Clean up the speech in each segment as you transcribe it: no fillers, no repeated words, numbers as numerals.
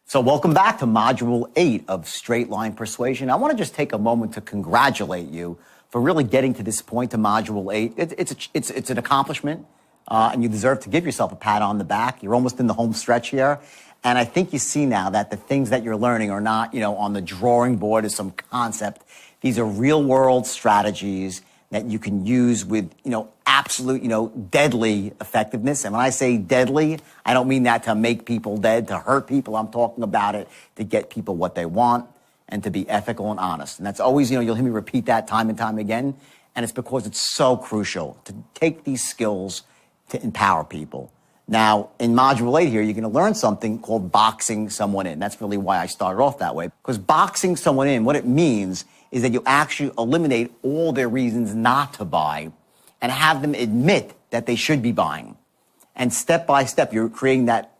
So welcome back to Module 8 of Straight Line Persuasion. I want to just take a moment to congratulate you for really getting to this point to Module 8. It's an accomplishment, and you deserve to give yourself a pat on the back. You're almost in the home stretch here. And I think you see now that the things that you're learning are not, on the drawing board as some concept. These are real-world strategies that you can use with, absolute, deadly effectiveness. And when I say deadly, I don't mean that to make people dead, to hurt people. I'm talking about it to get people what they want and to be ethical and honest. And that's always, you'll hear me repeat that time and time again. And it's because it's so crucial to take these skills to empower people. Now, in Module 8 here, you're going to learn something called boxing someone in. That's really why I started off that way. Because boxing someone in, what it means is that you actually eliminate all their reasons not to buy and have them admit that they should be buying. And step by step, you're creating that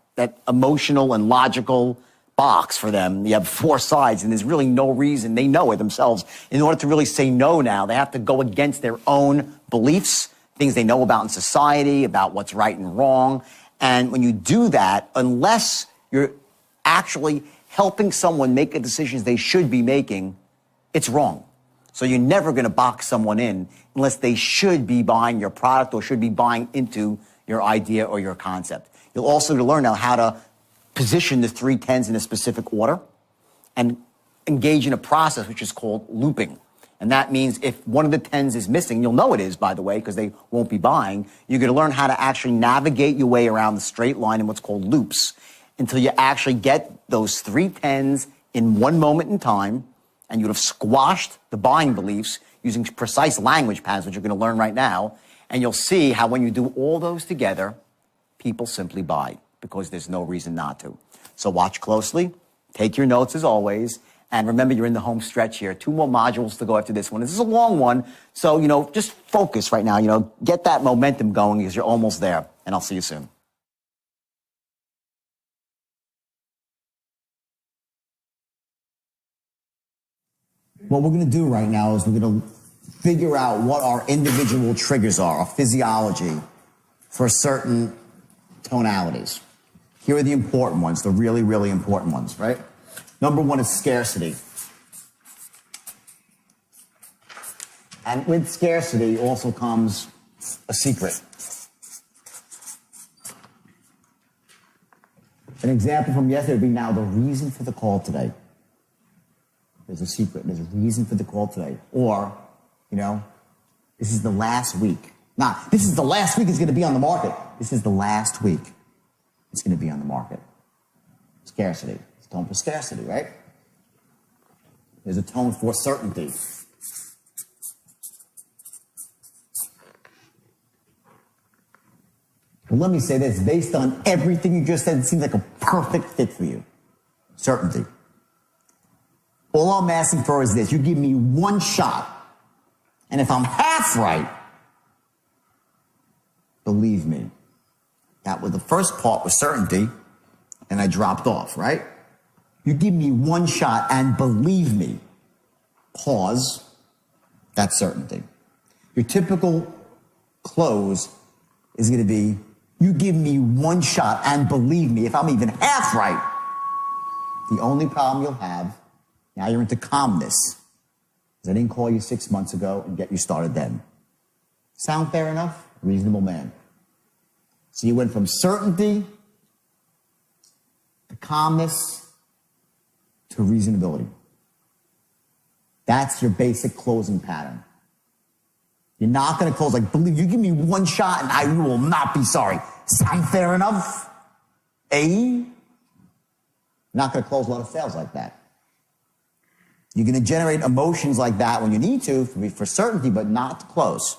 emotional and logical box for them. You have 4 sides, and there's really no reason. They know it themselves. In order to really say no now, they have to go against their own beliefs, things they know about in society, about what's right and wrong. And when you do that, unless you're actually helping someone make the decisions they should be making, it's wrong. So you're never going to box someone in unless they should be buying your product or should be buying into your idea or your concept. You'll also learn now how to position the 3 10s in a specific order and engage in a process which is called looping. And that means if one of the 10s is missing, you'll know it is, by the way, because they won't be buying. You're going to learn how to actually navigate your way around the straight line in what's called loops until you actually get those 3 10s in one moment in time. And you would have squashed the buying beliefs using precise language patterns, which you're going to learn right now. And you'll see how when you do all those together, people simply buy because there's no reason not to. So watch closely, take your notes as always, and remember you're in the home stretch here. 2 more modules to go after this one. This is a long one, so, just focus right now. Get that momentum going because you're almost there. And I'll see you soon. What we're going to do right now is we're going to figure out what our individual triggers are, our physiology for certain tonalities. Here are the important ones, the really, really important ones, right? Number 1 is scarcity. And with scarcity also comes a secret. An example from yesterday would be now the reason for the call today. There's a secret. There's a reason for the call today. Or, this is the last week. This is the last week it's going to be on the market. This is the last week it's going to be on the market. Scarcity. It's a tone for scarcity, right? There's a tone for certainty. Well, let me say this. Based on everything you just said, it seems like a perfect fit for you. Certainty. All I'm asking for is this. You give me 1 shot. And if I'm half right, believe me. That was the first part was certainty, and I dropped off, right? You give me 1 shot and believe me. Pause. That's certainty. Your typical close is going to be, you give me 1 shot and believe me. If I'm even half right, the only problem you'll have, now you're into calmness, because I didn't call you 6 months ago and get you started then. Sound fair enough? Reasonable man. So you went from certainty to calmness to reasonability. That's your basic closing pattern. You're not going to close like, believe you give me 1 shot and I will not be sorry. Sound fair enough? You're not going to close a lot of sales like that. You're going to generate emotions like that when you need to for certainty, but not to close.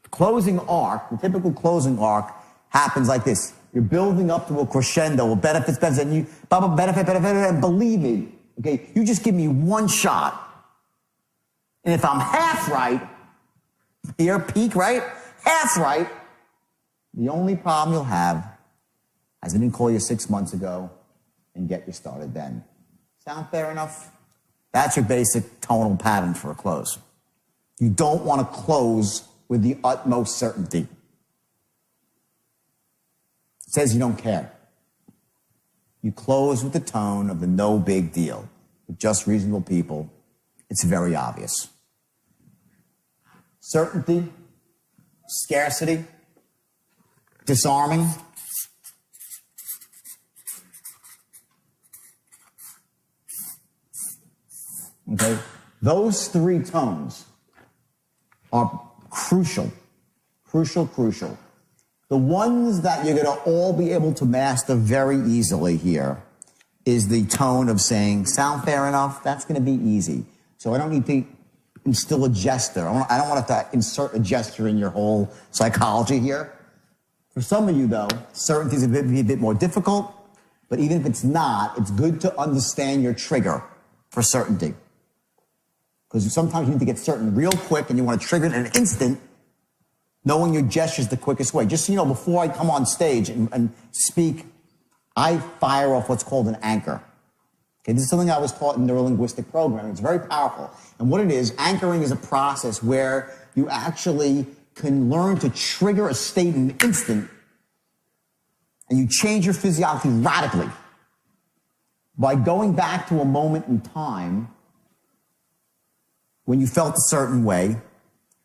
The closing arc, the typical closing arc happens like this. You're building up to a crescendo, benefits, and you, benefit, and believe me, okay, you just give me 1 shot. And if I'm half right, here, peak, right? Half right, the only problem you'll have is I didn't call you 6 months ago and get you started then. Sound fair enough? That's your basic tonal pattern for a close. You don't want to close with the utmost certainty. It says you don't care. you close with the tone of the no big deal. With just reasonable people, it's very obvious. Certainty, scarcity, disarming. Okay? Those three tones are crucial. Crucial. The ones that you're going to all be able to master very easily here is the tone of saying, sound fair enough? That's going to be easy. So I don't need to instill a gesture. I don't want to insert a gesture in your whole psychology here. For some of you, though, certainty is a bit more difficult, but even if it's not, it's good to understand your trigger for certainty. Because sometimes you need to get certain real quick and you want to trigger it in an instant. Knowing your gesture is the quickest way. Just so you know, before I come on stage and speak, I fire off what's called an anchor. Okay, this is something I was taught in neurolinguistic programming. It's very powerful. And what it is, anchoring is a process where you actually can learn to trigger a state in an instant and you change your physiology radically by going back to a moment in time when you felt a certain way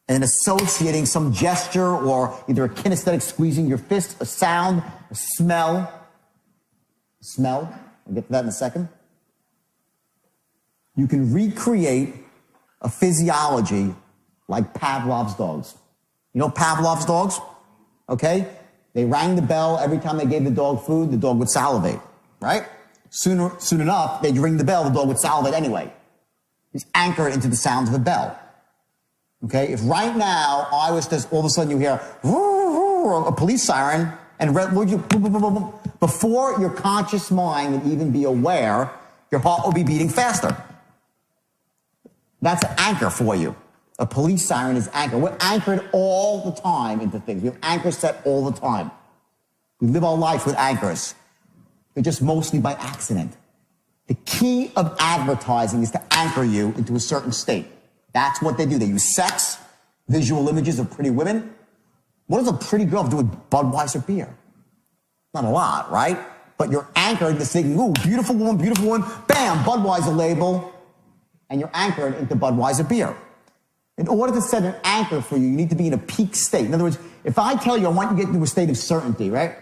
and associating some gesture or either a kinesthetic squeezing your fist, a sound, a smell. I'll get to that in a second. You can recreate a physiology like Pavlov's dogs. You know Pavlov's dogs? Okay? They rang the bell every time they gave the dog food, the dog would salivate, right? Soon enough, they'd ring the bell, the dog would salivate anyway. He's anchored into the sounds of a bell. Okay? If right now I was just, all of a sudden you hear a police siren and before your conscious mind would even be aware, your heart will be beating faster. That's an anchor for you. A police siren is anchor. We're anchored all the time into things. We have anchors set all the time. We live our life with anchors. They're just mostly by accident. The key of advertising is to anchor you into a certain state. That's what they do. They use sex, visual images of pretty women. What does a pretty girl do with Budweiser beer? Not a lot, right? But you're anchored to thinking, ooh, beautiful woman, bam, Budweiser label, and you're anchored into Budweiser beer. In order to set an anchor for you, you need to be in a peak state. In other words, if I tell you I want you to get into a state of certainty, right?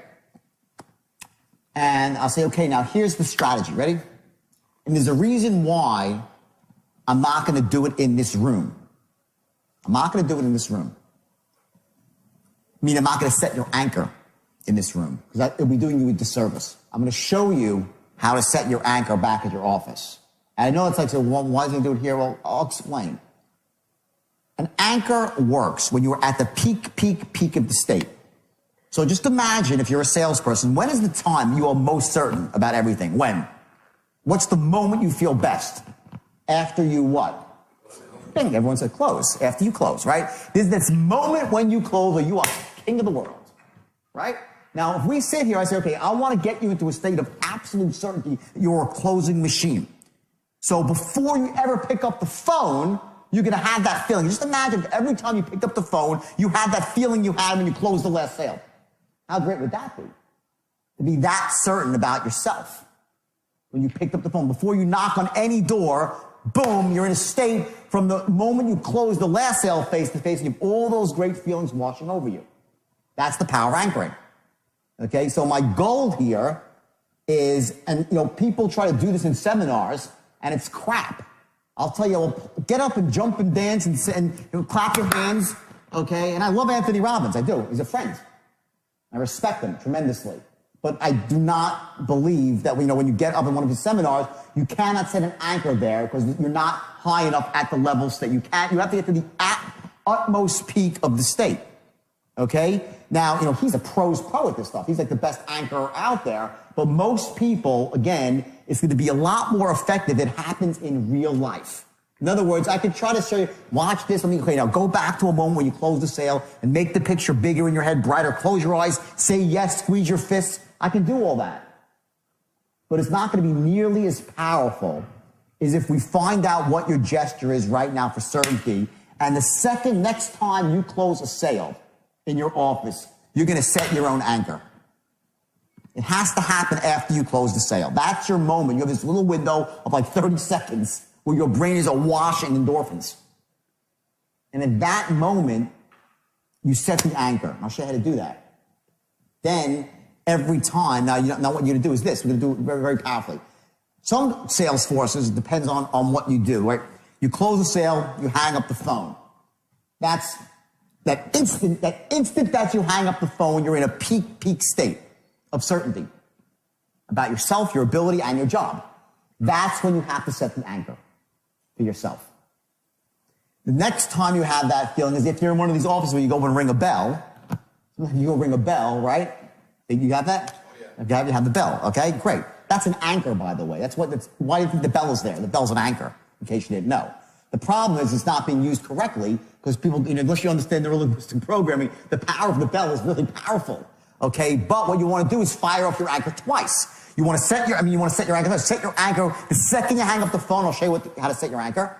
And I'll say, okay, now here's the strategy. Ready? And there's a reason why I'm not going to do it in this room. I'm not going to do it in this room. I mean, I'm not going to set your anchor in this room because it'll be doing you a disservice. I'm going to show you how to set your anchor back at your office. And I know it's like, so why is he do it here? Well, I'll explain. An anchor works when you're at the peak of the state. So just imagine if you're a salesperson, when is the time you are most certain about everything? When? What's the moment you feel best? After you what? Bing, everyone said close. After you close, right? There's this moment when you close where you are king of the world, right? Now, if we sit here, I say, okay, I want to get you into a state of absolute certainty that you're a closing machine. So before you ever pick up the phone, you're going to have that feeling. Just imagine if every time you picked up the phone, you had that feeling you had when you closed the last sale. How great would that be? To be that certain about yourself. When you picked up the phone, before you knock on any door, boom, you're in a state from the moment you close the last sale face to face, and you have all those great feelings washing over you. That's the power of anchoring. Okay, so my goal here is, and you know, people try to do this in seminars, and it's crap. I'll tell you, well, get up and jump and dance and you know, clap your hands, okay? And I love Anthony Robbins, I do. He's a friend. I respect him tremendously. But I do not believe that, you know, when you get up in one of his seminars, you cannot set an anchor there because you're not high enough at the levels that you can. You have to get to the utmost peak of the state. Okay? Now, you know, he's a pro's pro at this stuff. He's like the best anchor out there. But most people, again, it's going to be a lot more effective. It happens in real life. In other words, I could try to show you, watch this. Okay, now go back to a moment when you close the sale and make the picture bigger in your head, brighter. Close your eyes, say yes, squeeze your fists. I can do all that. But it's not going to be nearly as powerful as if we find out what your gesture is right now for certainty. And the next time you close a sale in your office, you're going to set your own anchor. It has to happen after you close the sale. That's your moment. You have this little window of like 30 seconds where your brain is awash in endorphins. And at that moment, you set the anchor. I'll show you how to do that. Then, every time, now what you're going to do is this. We're going to do it very, very powerfully. Some sales forces, it depends on what you do, right? You close the sale, you hang up the phone. That's that instant that you hang up the phone, you're in a peak state of certainty about yourself, your ability, and your job. That's when you have to set the anchor for yourself. The next time you have that feeling is if you're in one of these offices where you go and ring a bell. You go ring a bell, right? You got that? Oh, yeah. Okay, you have the bell, okay? Great. That's an anchor, by the way. Why do you think the bell is there? The bell's an anchor, in case you didn't know. The problem is it's not being used correctly because people, unless you understand neuro-linguistic programming, the power of the bell is really powerful, okay? But what you want to do is fire up your anchor twice. You want to set your anchor. Set your anchor the second you hang up the phone. I'll show you how to set your anchor,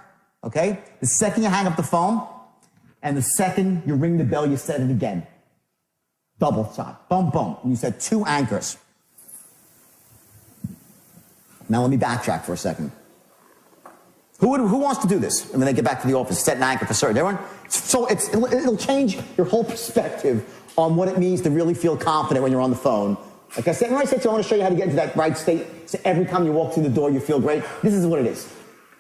okay? The second you hang up the phone, and the second you ring the bell, you set it again. Double shot, boom, boom. And you set 2 anchors. Now let me backtrack for a second. Who wants to do this? And when they get back to the office, set an anchor for certain. Everyone? So it'll change your whole perspective on what it means to really feel confident when you're on the phone. Like I said, remember I said to you, I want to show you how to get into that right state. So every time you walk through the door, you feel great. This is what it is.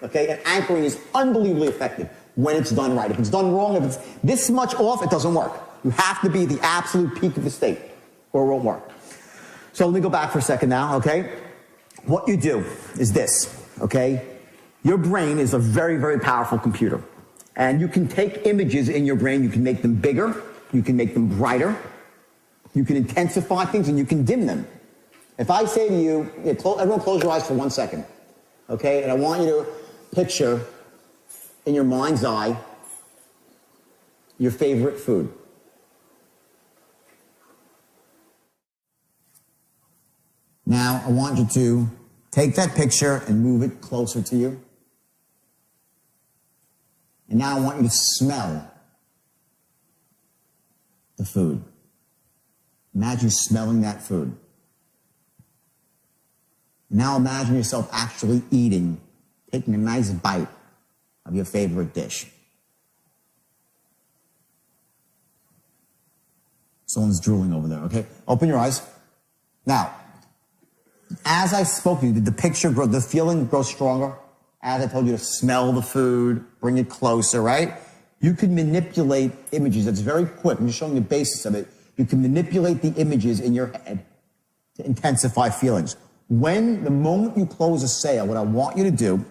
Okay? And anchoring is unbelievably effective when it's done right. If it's done wrong, if it's this much off, it doesn't work. You have to be the absolute peak of the state or it won't work. So let me go back for a second now, okay? What you do is this, okay? Your brain is a very, very powerful computer. And you can take images in your brain, you can make them bigger, you can make them brighter, you can intensify things, and you can dim them. If I say to you, everyone close your eyes for 1 second, okay? And I want you to picture in your mind's eye your favorite food. Now, I want you to take that picture and move it closer to you. And now I want you to smell the food. Imagine smelling that food. Now imagine yourself actually eating, taking a nice bite of your favorite dish. Someone's drooling over there, okay? Open your eyes. Now, as I spoke to you, did the picture grow, the feeling grow stronger? As I told you to smell the food, bring it closer, right? You can manipulate images. That's very quick. I'm just showing you the basis of it. You can manipulate the images in your head to intensify feelings. When the moment you close a sale, what I want you to do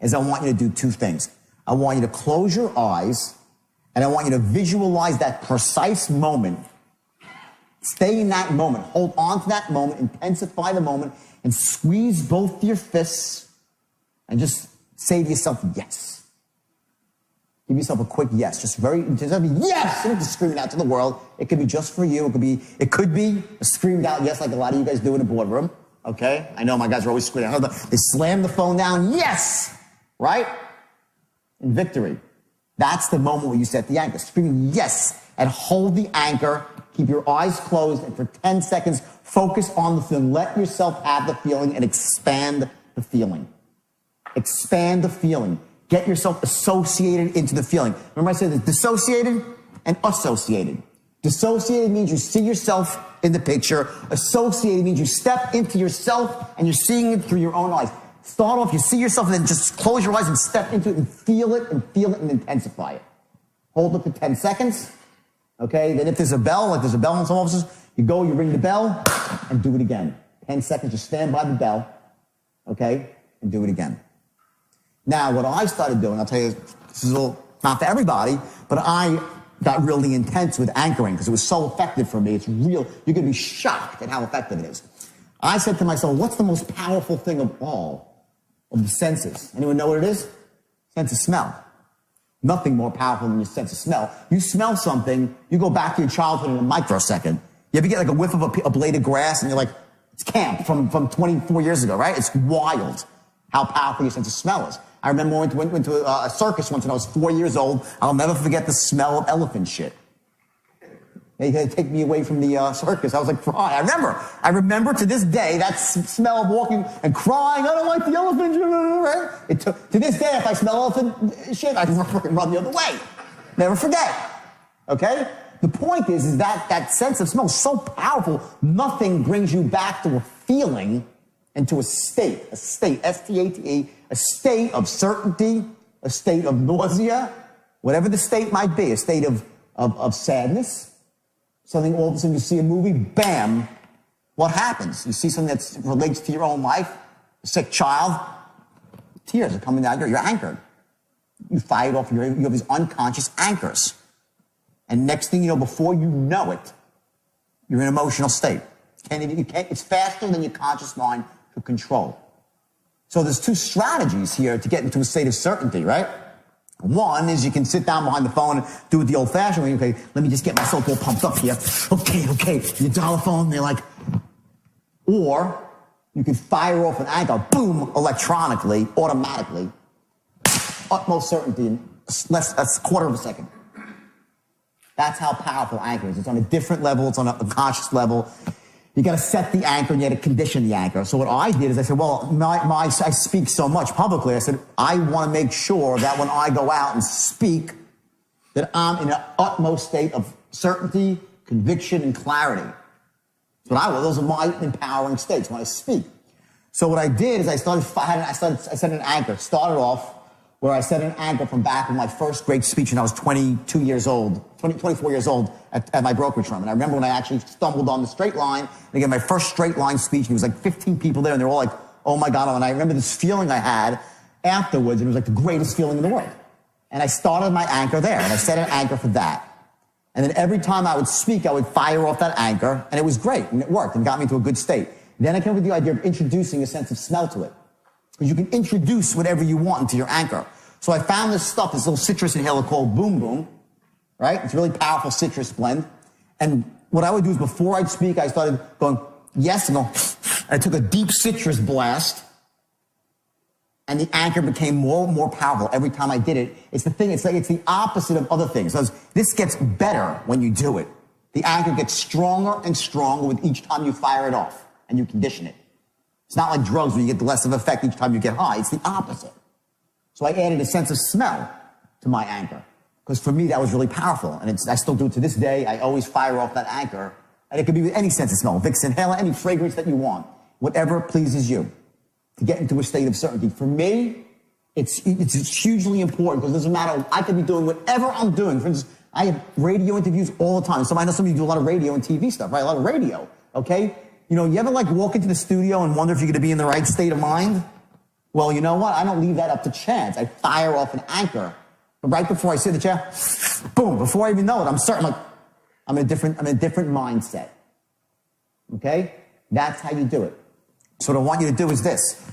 is I want you to do 2 things. I want you to close your eyes and I want you to visualize that precise moment. Stay in that moment. Hold on to that moment. Intensify the moment and squeeze both your fists and just say to yourself, yes. Give yourself a quick yes. Just very, yes! You don't have to scream it out to the world. It could be just for you. It could be a screamed out yes like a lot of you guys do in a boardroom. Okay? I know my guys are always screaming out. They slam the phone down. Yes! Right? In victory. That's the moment where you set the anchor. Screaming yes and hold the anchor. Keep your eyes closed and for 10 seconds, focus on the feeling. Let yourself have the feeling and expand the feeling. Expand the feeling. Get yourself associated into the feeling. Remember I said this, dissociated and associated. Dissociated means you see yourself in the picture. Associated means you step into yourself and you're seeing it through your own eyes. Start off, you see yourself and then just close your eyes and step into it and feel it and intensify it. Hold it for 10 seconds. Okay, then if there's a bell, like there's a bell in some offices, you go, you ring the bell, and do it again. 10 seconds, just stand by the bell, okay, and do it again. Now, what I started doing, I'll tell you, this is not for everybody, but I got really intense with anchoring because it was so effective for me. It's real. You're going to be shocked at how effective it is. I said to myself, what's the most powerful thing of all of the senses? Anyone know what it is? Sense of smell. Nothing more powerful than your sense of smell. You smell something, you go back to your childhood in a microsecond. You ever get like a whiff of a blade of grass and you're like, it's camp from 24 years ago, right? It's wild how powerful your sense of smell is. I remember when I went to a circus once when I was 4 years old. I'll never forget the smell of elephant shit. They had to take me away from the circus. I was like crying. I remember to this day that smell of walking and crying. I don't like the elephant. Right? To this day, if I smell elephant shit, I fucking run the other way. Never forget. Okay? The point is that sense of smell is so powerful. Nothing brings you back to a feeling and to a state, S-T-A-T-E, a state of certainty, a state of nausea, whatever the state might be, a state of sadness. Something all of a sudden you see a movie, bam, what happens? You see something that relates to your own life, a sick child, tears are coming down, you're anchored. You fight off, you have these unconscious anchors. And next thing you know, before you know it, you're in an emotional state. It's faster than your conscious mind could control. So there's two strategies here to get into a state of certainty, right? One is you can sit down behind the phone and do it the old-fashioned way. Okay, let me just get myself all pumped up here. Okay. You dial the phone, they're like... Or you can fire off an anchor, boom, electronically, automatically. Utmost certainty in a quarter of a second. That's how powerful anchor is. It's on a different level. It's on a conscious level. You got to set the anchor and you got to condition the anchor. So what I did is I said, well, I speak so much publicly. I said, I want to make sure that when I go out and speak, that I'm in an utmost state of certainty, conviction, and clarity. Those are my empowering states when I speak. So what I did is I set an anchor. Started off where I set an anchor from back in my first great speech when I was 24 years old at my brokerage firm. And I remember when I actually stumbled on the straight line, and again, my first straight line speech, and there was like 15 people there, and they're all like, oh my God. And I remember this feeling I had afterwards, and it was like the greatest feeling in the world. And I started my anchor there, and I set an anchor for that. And then every time I would speak, I would fire off that anchor, and it was great, and it worked, and got me into a good state. Then I came up with the idea of introducing a sense of smell to it. Because you can introduce whatever you want into your anchor. So I found this little citrus inhaler called Boom Boom, right? It's a really powerful citrus blend. And what I would do is before I'd speak, I started going, yes, and going, I took a deep citrus blast, and the anchor became more and more powerful every time I did it. It's the opposite of other things. This gets better when you do it. The anchor gets stronger and stronger with each time you fire it off and you condition it. It's not like drugs where you get less of effect each time you get high. It's the opposite. So I added a sense of smell to my anchor. Because for me, that was really powerful. And I still do it to this day. I always fire off that anchor. And it could be with any sense of smell. Vicks inhaler, any fragrance that you want. Whatever pleases you. To get into a state of certainty. For me, it's hugely important. Because it doesn't matter. I could be doing whatever I'm doing. For instance, I have radio interviews all the time. I know some of you do a lot of radio and TV stuff, right? A lot of radio, okay? You know, you ever like walk into the studio and wonder if you're going to be in the right state of mind? Well, you know what? I don't leave that up to chance. I fire off an anchor. But right before I sit in the chair, boom, before I even know it, I'm certain, like, I'm in a different mindset. Okay? That's how you do it. So what I want you to do is this.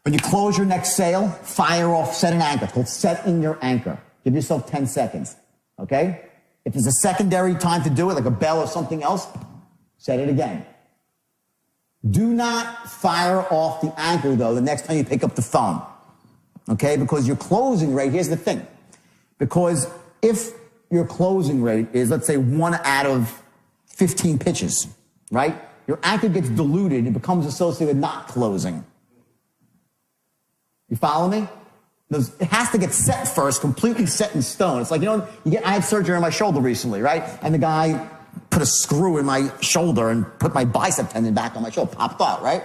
When you close your next sale, fire off, set an anchor. It's called setting your anchor. Give yourself 10 seconds. Okay? If there's a secondary time to do it, like a bell or something else, set it again. Do not fire off the anchor, though, the next time you pick up the phone. Okay? Because your closing rate, here's the thing. Because if your closing rate is, let's say, 1 out of 15 pitches, right? Your anchor gets diluted. It becomes associated with not closing. You follow me? It has to get set first, completely set in stone. It's like, I had surgery on my shoulder recently, right? And the guy put a screw in my shoulder and put my bicep tendon back on my shoulder, popped out, right?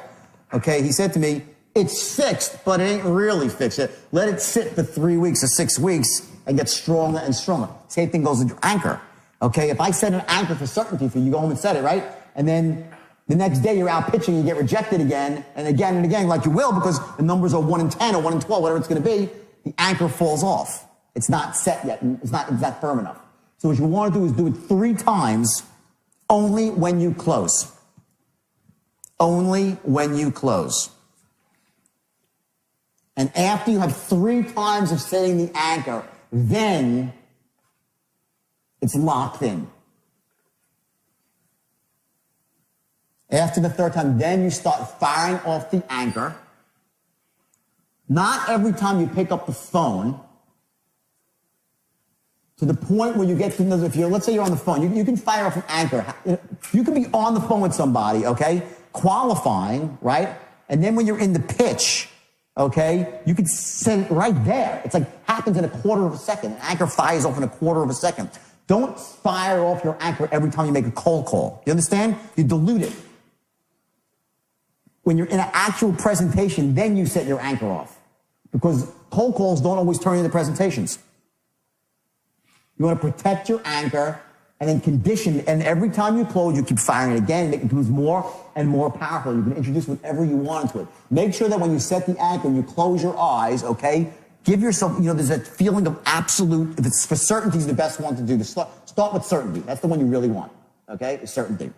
Okay, he said to me, it's fixed, but it ain't really fixed. Let it sit for 3 weeks or 6 weeks and get stronger and stronger. Same thing goes with your anchor. Okay, if I set an anchor for certainty for you, you go home and set it, right? And then the next day you're out pitching, you get rejected again and again, like you will, because the numbers are 1 in 10 or 1 in 12, whatever it's going to be. The anchor falls off. It's not set yet. It's not firm enough. So what you want to do is do it 3 times only when you close. Only when you close. And after you have 3 times of setting the anchor, then it's locked in. After the 3rd time, then you start firing off the anchor. Not every time you pick up the phone to the point where you get to, if you're, let's say you're on the phone, you can fire off an anchor. You can be on the phone with somebody, okay, qualifying, right? And then when you're in the pitch, okay, you can set it right there. It's like happens in a quarter of a second. An anchor fires off in a quarter of a second. Don't fire off your anchor every time you make a cold call. You understand? You dilute it. When you're in an actual presentation, then you set your anchor off. Because cold calls don't always turn into presentations. You want to protect your anchor and then condition, and every time you close, you keep firing it again, it becomes more and more powerful. You can introduce whatever you want into it. Make sure that when you set the anchor and you close your eyes, okay, give yourself, there's that feeling of absolute, if it's for certainty is the best one to do. Start with certainty. That's the one you really want, okay, is certainty.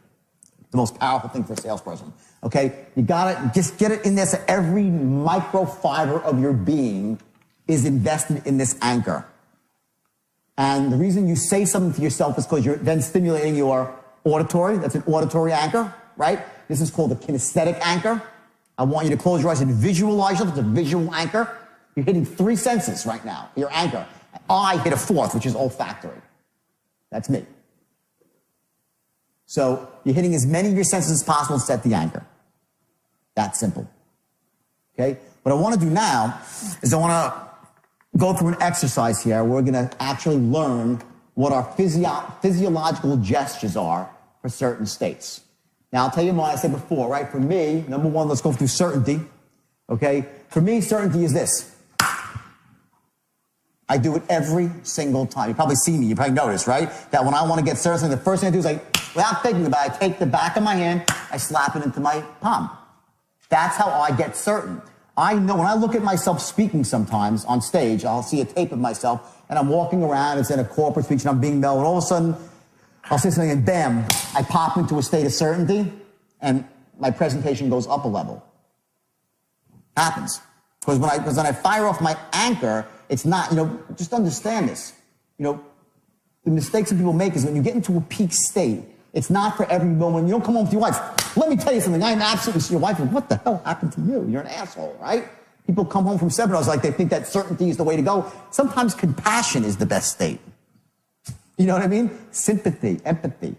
The most powerful thing for a salesperson, okay? You gotta just get it in there so every microfiber of your being is invested in this anchor. And the reason you say something to yourself is because you're then stimulating your auditory. That's an auditory anchor, right? This is called a kinesthetic anchor. I want you to close your eyes and visualize yourself. It's a visual anchor. You're hitting 3 senses right now, your anchor. I hit a 4th, which is olfactory. That's me. So you're hitting as many of your senses as possible to set the anchor. That simple. Okay? What I want to do now is I want to go through an exercise here. We're going to actually learn what our physiological gestures are for certain states. Now, I'll tell you what I said before, right? For me, number one, let's go through certainty. Okay? For me, certainty is this. I do it every single time. You probably see me. You probably notice, right? That when I want to get certain, the first thing I do is without thinking about it, I take the back of my hand, I slap it into my palm. That's how I get certain. I know when I look at myself speaking sometimes on stage, I'll see a tape of myself, and I'm walking around, it's in a corporate speech, and I'm being mellow, and all of a sudden, I'll say something, and bam, I pop into a state of certainty, and my presentation goes up a level. Happens. Because when I fire off my anchor, it's not, just understand this. The mistakes that people make is when you get into a peak state, it's not for every moment. You don't come home to your wife. Let me tell you something. I'm absolutely your wife. What the hell happened to you? You're an asshole, right? People come home from seminars like they think that certainty is the way to go. Sometimes compassion is the best state. You know what I mean? Sympathy, empathy,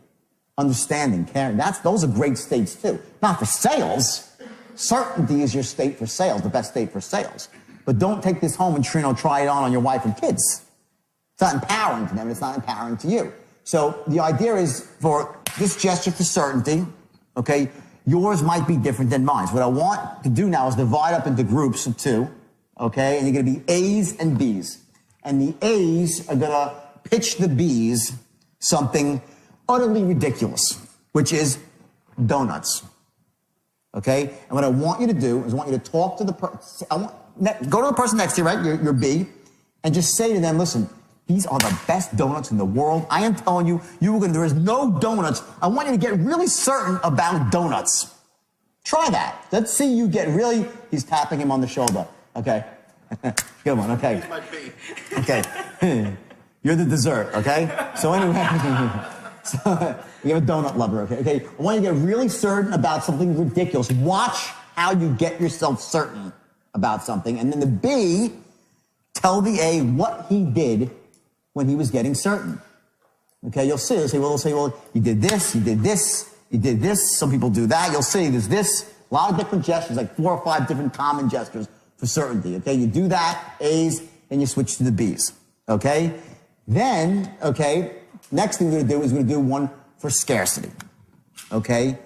understanding, caring. Those are great states too. Not for sales. Certainty is your state for sales, the best state for sales. But don't take this home and try it on your wife and kids. It's not empowering to them. It's not empowering to you. So the idea is for this gesture for certainty, okay, yours might be different than mine. So what I want to do now is divide up into groups of 2, okay, and you're going to be A's and B's. And the A's are going to pitch the B's something utterly ridiculous, which is donuts, okay? And what I want you to do is I want you to talk to the person, go to the person next to you, right, your B, and just say to them, listen, these are the best donuts in the world. I am telling you, there is no donuts. I want you to get really certain about donuts. Try that. Let's see you get really, he's tapping him on the shoulder. Okay. Good one, okay. He's my B. Okay. You're the dessert, okay? So anyway, so you have a donut lover, okay? Okay. I want you to get really certain about something ridiculous. Watch how you get yourself certain about something. And then the B, tell the A what he did when he was getting certain. Okay, you'll see. They'll say, well, you did this, you did this, you did this. Some people do that. You'll see there's this, a lot of different gestures, like 4 or 5 different common gestures for certainty. Okay, you do that, A's, then you switch to the B's. Okay, then, okay, next thing we're going to do is we're going to do one for scarcity. Okay,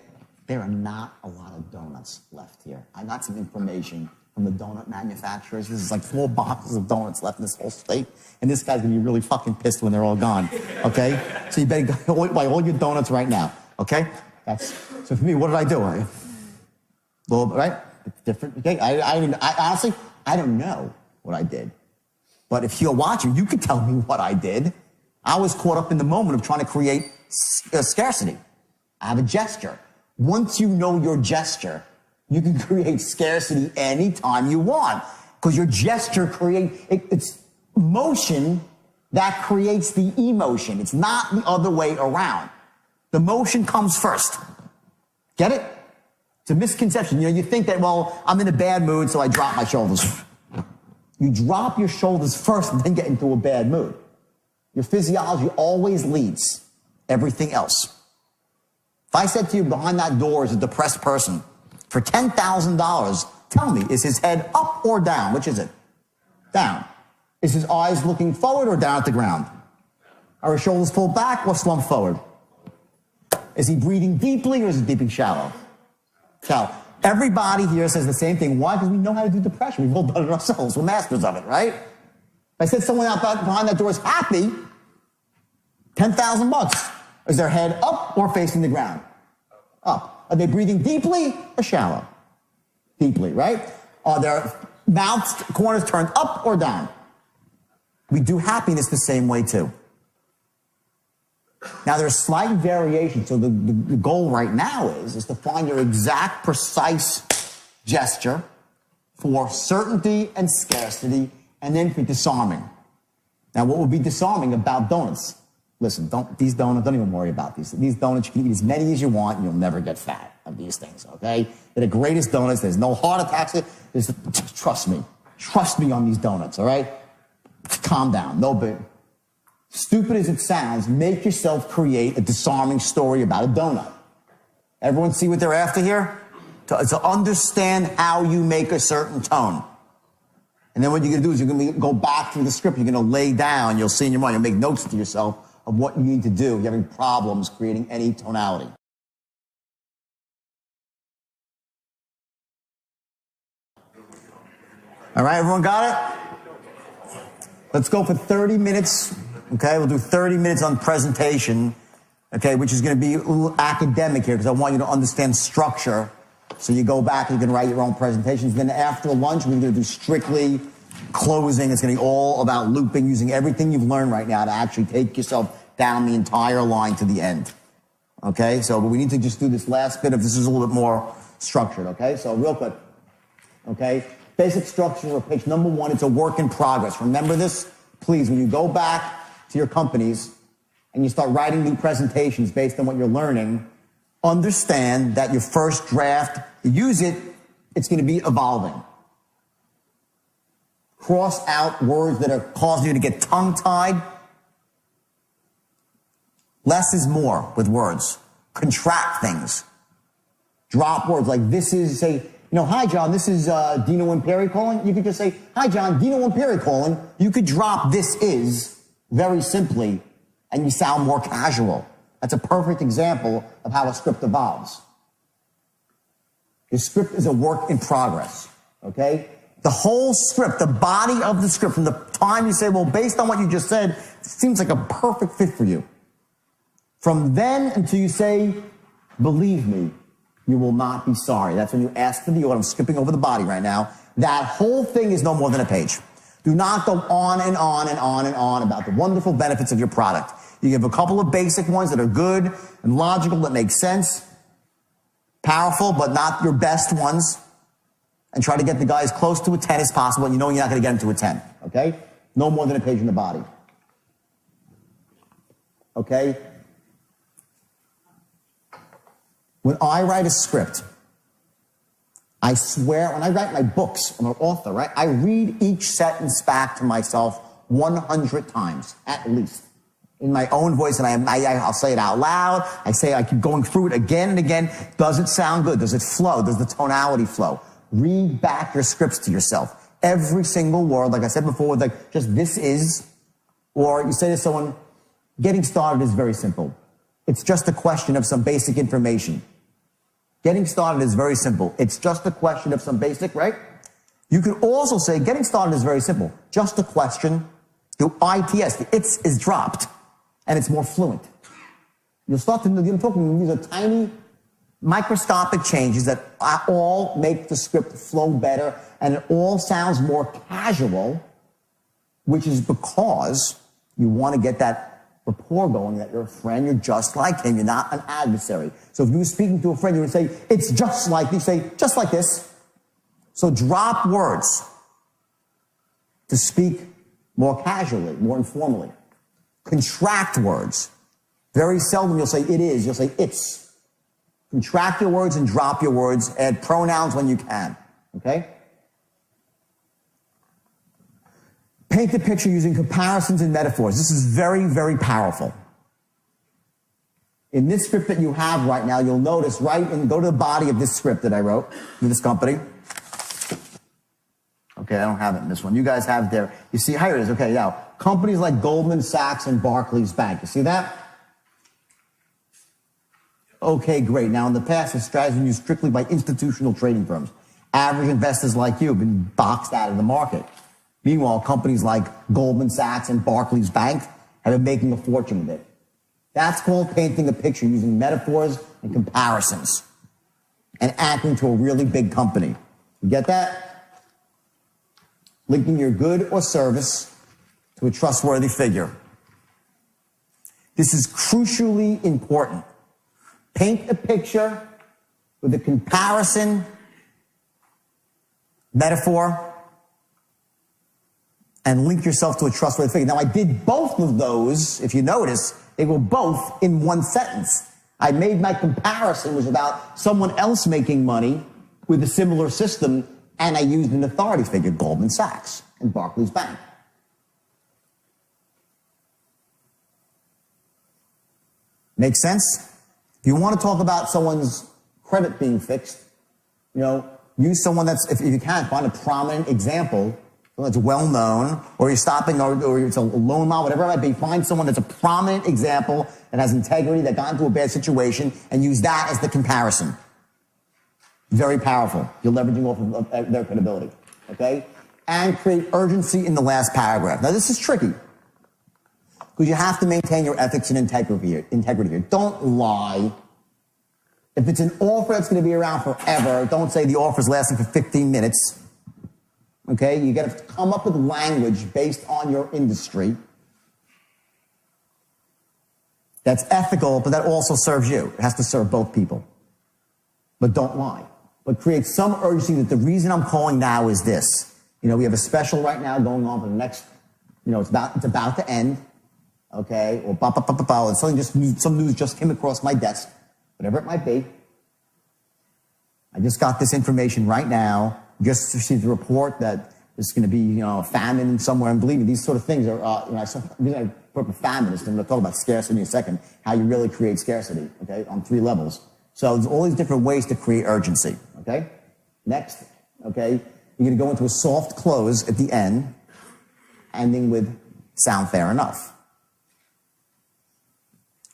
there are not a lot of donuts left here. I got some information from the donut manufacturers. This is like 4 boxes of donuts left in this whole state. And this guy's gonna be really fucking pissed when they're all gone, okay? So you better go buy all your donuts right now, okay? So for me, what did I do? Well, right? It's different, okay? I honestly, I don't know what I did. But if you're watching, you could tell me what I did. I was caught up in the moment of trying to create scarcity. I have a gesture. Once you know your gesture, you can create scarcity anytime you want, because your gesture it's motion that creates the emotion. It's not the other way around. The motion comes first. Get it? It's a misconception. You think that, well, I'm in a bad mood, so I drop my shoulders. You drop your shoulders first and then get into a bad mood. Your physiology always leads everything else. If I said to you behind that door is a depressed person, for $10,000, tell me, is his head up or down? Which is it? Down. Is his eyes looking forward or down at the ground? Are his shoulders pulled back or slumped forward? Is he breathing deeply or is he breathing shallow? Shallow. Everybody here says the same thing. Why? Because we know how to do depression. We've all done it ourselves. We're masters of it, right? If I said someone out behind that door is happy, $10,000. Is their head up or facing the ground? Up. Are they breathing deeply or shallow? Deeply, right? Are their mouth corners turned up or down? We do happiness the same way too. Now there's slight variation, so the goal right now is to find your exact precise gesture for certainty and scarcity, and then for disarming. Now what would be disarming about donuts? Listen, these donuts, don't even worry about these. These donuts, you can eat as many as you want, and you'll never get fat of these things, okay? They're the greatest donuts. There's no heart attacks. Trust me. Trust me on these donuts, all right? Calm down. No big. Stupid as it sounds, make yourself create a disarming story about a donut. Everyone see what they're after here? To understand how you make a certain tone. And then what you're going to do is you're going to go back through the script. You're going to lay down. You'll see in your mind. You'll make notes to yourself of what you need to do if you're having problems creating any tonality. All right, everyone got it? Let's go for 30 minutes. Okay, we'll do 30 minutes on presentation, okay, which is going to be a little academic here because I want you to understand structure. So you go back and you can write your own presentations. Then after lunch, we're going to do strictly closing. It's going to be all about looping, using everything you've learned right now to actually take yourself down the entire line to the end. Okay, so we need to just do this last bit of this is a little bit more structured, okay? So real quick, okay? Basic structure of page number 1, it's a work in progress. Remember this, please, when you go back to your companies and you start writing new presentations based on what you're learning, understand that your first draft, you use it, it's going to be evolving. Cross out words that are causing you to get tongue-tied. Less is more with words. Contract things. Drop words like this is, say, hi, John, this is Dino Imperi calling. You could just say, hi, John, Dino Imperi calling. You could drop this is very simply, and you sound more casual. That's a perfect example of how a script evolves. Your script is a work in progress, okay? The whole script, the body of the script, from the time you say, well, based on what you just said, it seems like a perfect fit for you. From then until you say, believe me, you will not be sorry. That's when you ask for the order. I'm skipping over the body right now. That whole thing is no more than a page. Do not go on and on and on and on about the wonderful benefits of your product. You give a couple of basic ones that are good and logical, that make sense, powerful, but not your best ones, and try to get the guy as close to a 10 as possible, and you know you're not going to get him to a 10, okay? No more than a page in the body. Okay? When I write a script, I swear, when I write my books, I'm an author, right? I read each sentence back to myself 100 times, at least, in my own voice, and I'll say it out loud. I keep going through it again and again. Does it sound good? Does it flow? Does the tonality flow? Read back your scripts to yourself. Every single word, like I said before, like just this is, or you say to someone, getting started is very simple. It's just a question of some basic information. Getting started is very simple. It's just a question of some basic, right? You could also say getting started is very simple. Just a question. The ITS, the it's is dropped, and it's more fluent. You'll start to, I'm talking, these are tiny, microscopic changes that all make the script flow better, and it all sounds more casual, which is because you want to get that rapport going, that you're a friend, you're just like him, you're not an adversary. So if you were speaking to a friend, you would say, it's just like this, say, just like this. So drop words to speak more casually, more informally. Contract words. Very seldom you'll say it is, you'll say it's. Contract your words and drop your words. Add pronouns when you can, okay? Paint the picture using comparisons and metaphors. This is very, very powerful. In this script that you have right now, you'll notice go to the body of this script that I wrote for this company. Okay, I don't have it in this one. You guys have it there. You see, here it is. Okay, now, companies like Goldman Sachs and Barclays Bank. You see that? Okay, great. Now, in the past, this strategy was used strictly by institutional trading firms. Average investors like you have been boxed out of the market. Meanwhile, companies like Goldman Sachs and Barclays Bank have been making a fortune with it. That's called painting a picture using metaphors and comparisons and acting to a really big company. You get that? Linking your good or service to a trustworthy figure. This is crucially important. Paint a picture with a comparison, metaphor, and link yourself to a trustworthy figure. Now, I did both of those, if you notice, they were both in one sentence. I made my comparison was about someone else making money with a similar system, and I used an authority figure, Goldman Sachs and Barclays Bank. Make sense? If you want to talk about someone's credit being fixed, use someone that's, if you can, find a prominent example that's well known, or you're stopping, or it's a loan model, whatever it might be. Find someone that's a prominent example that has integrity, that got into a bad situation, and use that as the comparison. Very powerful. You're leveraging off of their credibility. Okay? And create urgency in the last paragraph. Now, this is tricky because you have to maintain your ethics and integrity here. Don't lie. If it's an offer that's going to be around forever, don't say the offer's lasting for 15 minutes. Okay, you got to come up with language based on your industry that's ethical, but that also serves you. It has to serve both people. But don't lie. But create some urgency that the reason I'm calling now is this. We have a special right now going on for the next, it's about to end. Okay, or some news just came across my desk, whatever it might be. I just got this information right now. Just received a report that there's going to be, a famine somewhere. And believe me, these sort of things are, the reason I put up famine is I'm going to talk about scarcity in a second, how you really create scarcity, okay, on 3 levels. So there's all these different ways to create urgency, okay? Next, okay, you're going to go into a soft close at the end, ending with sound fair enough.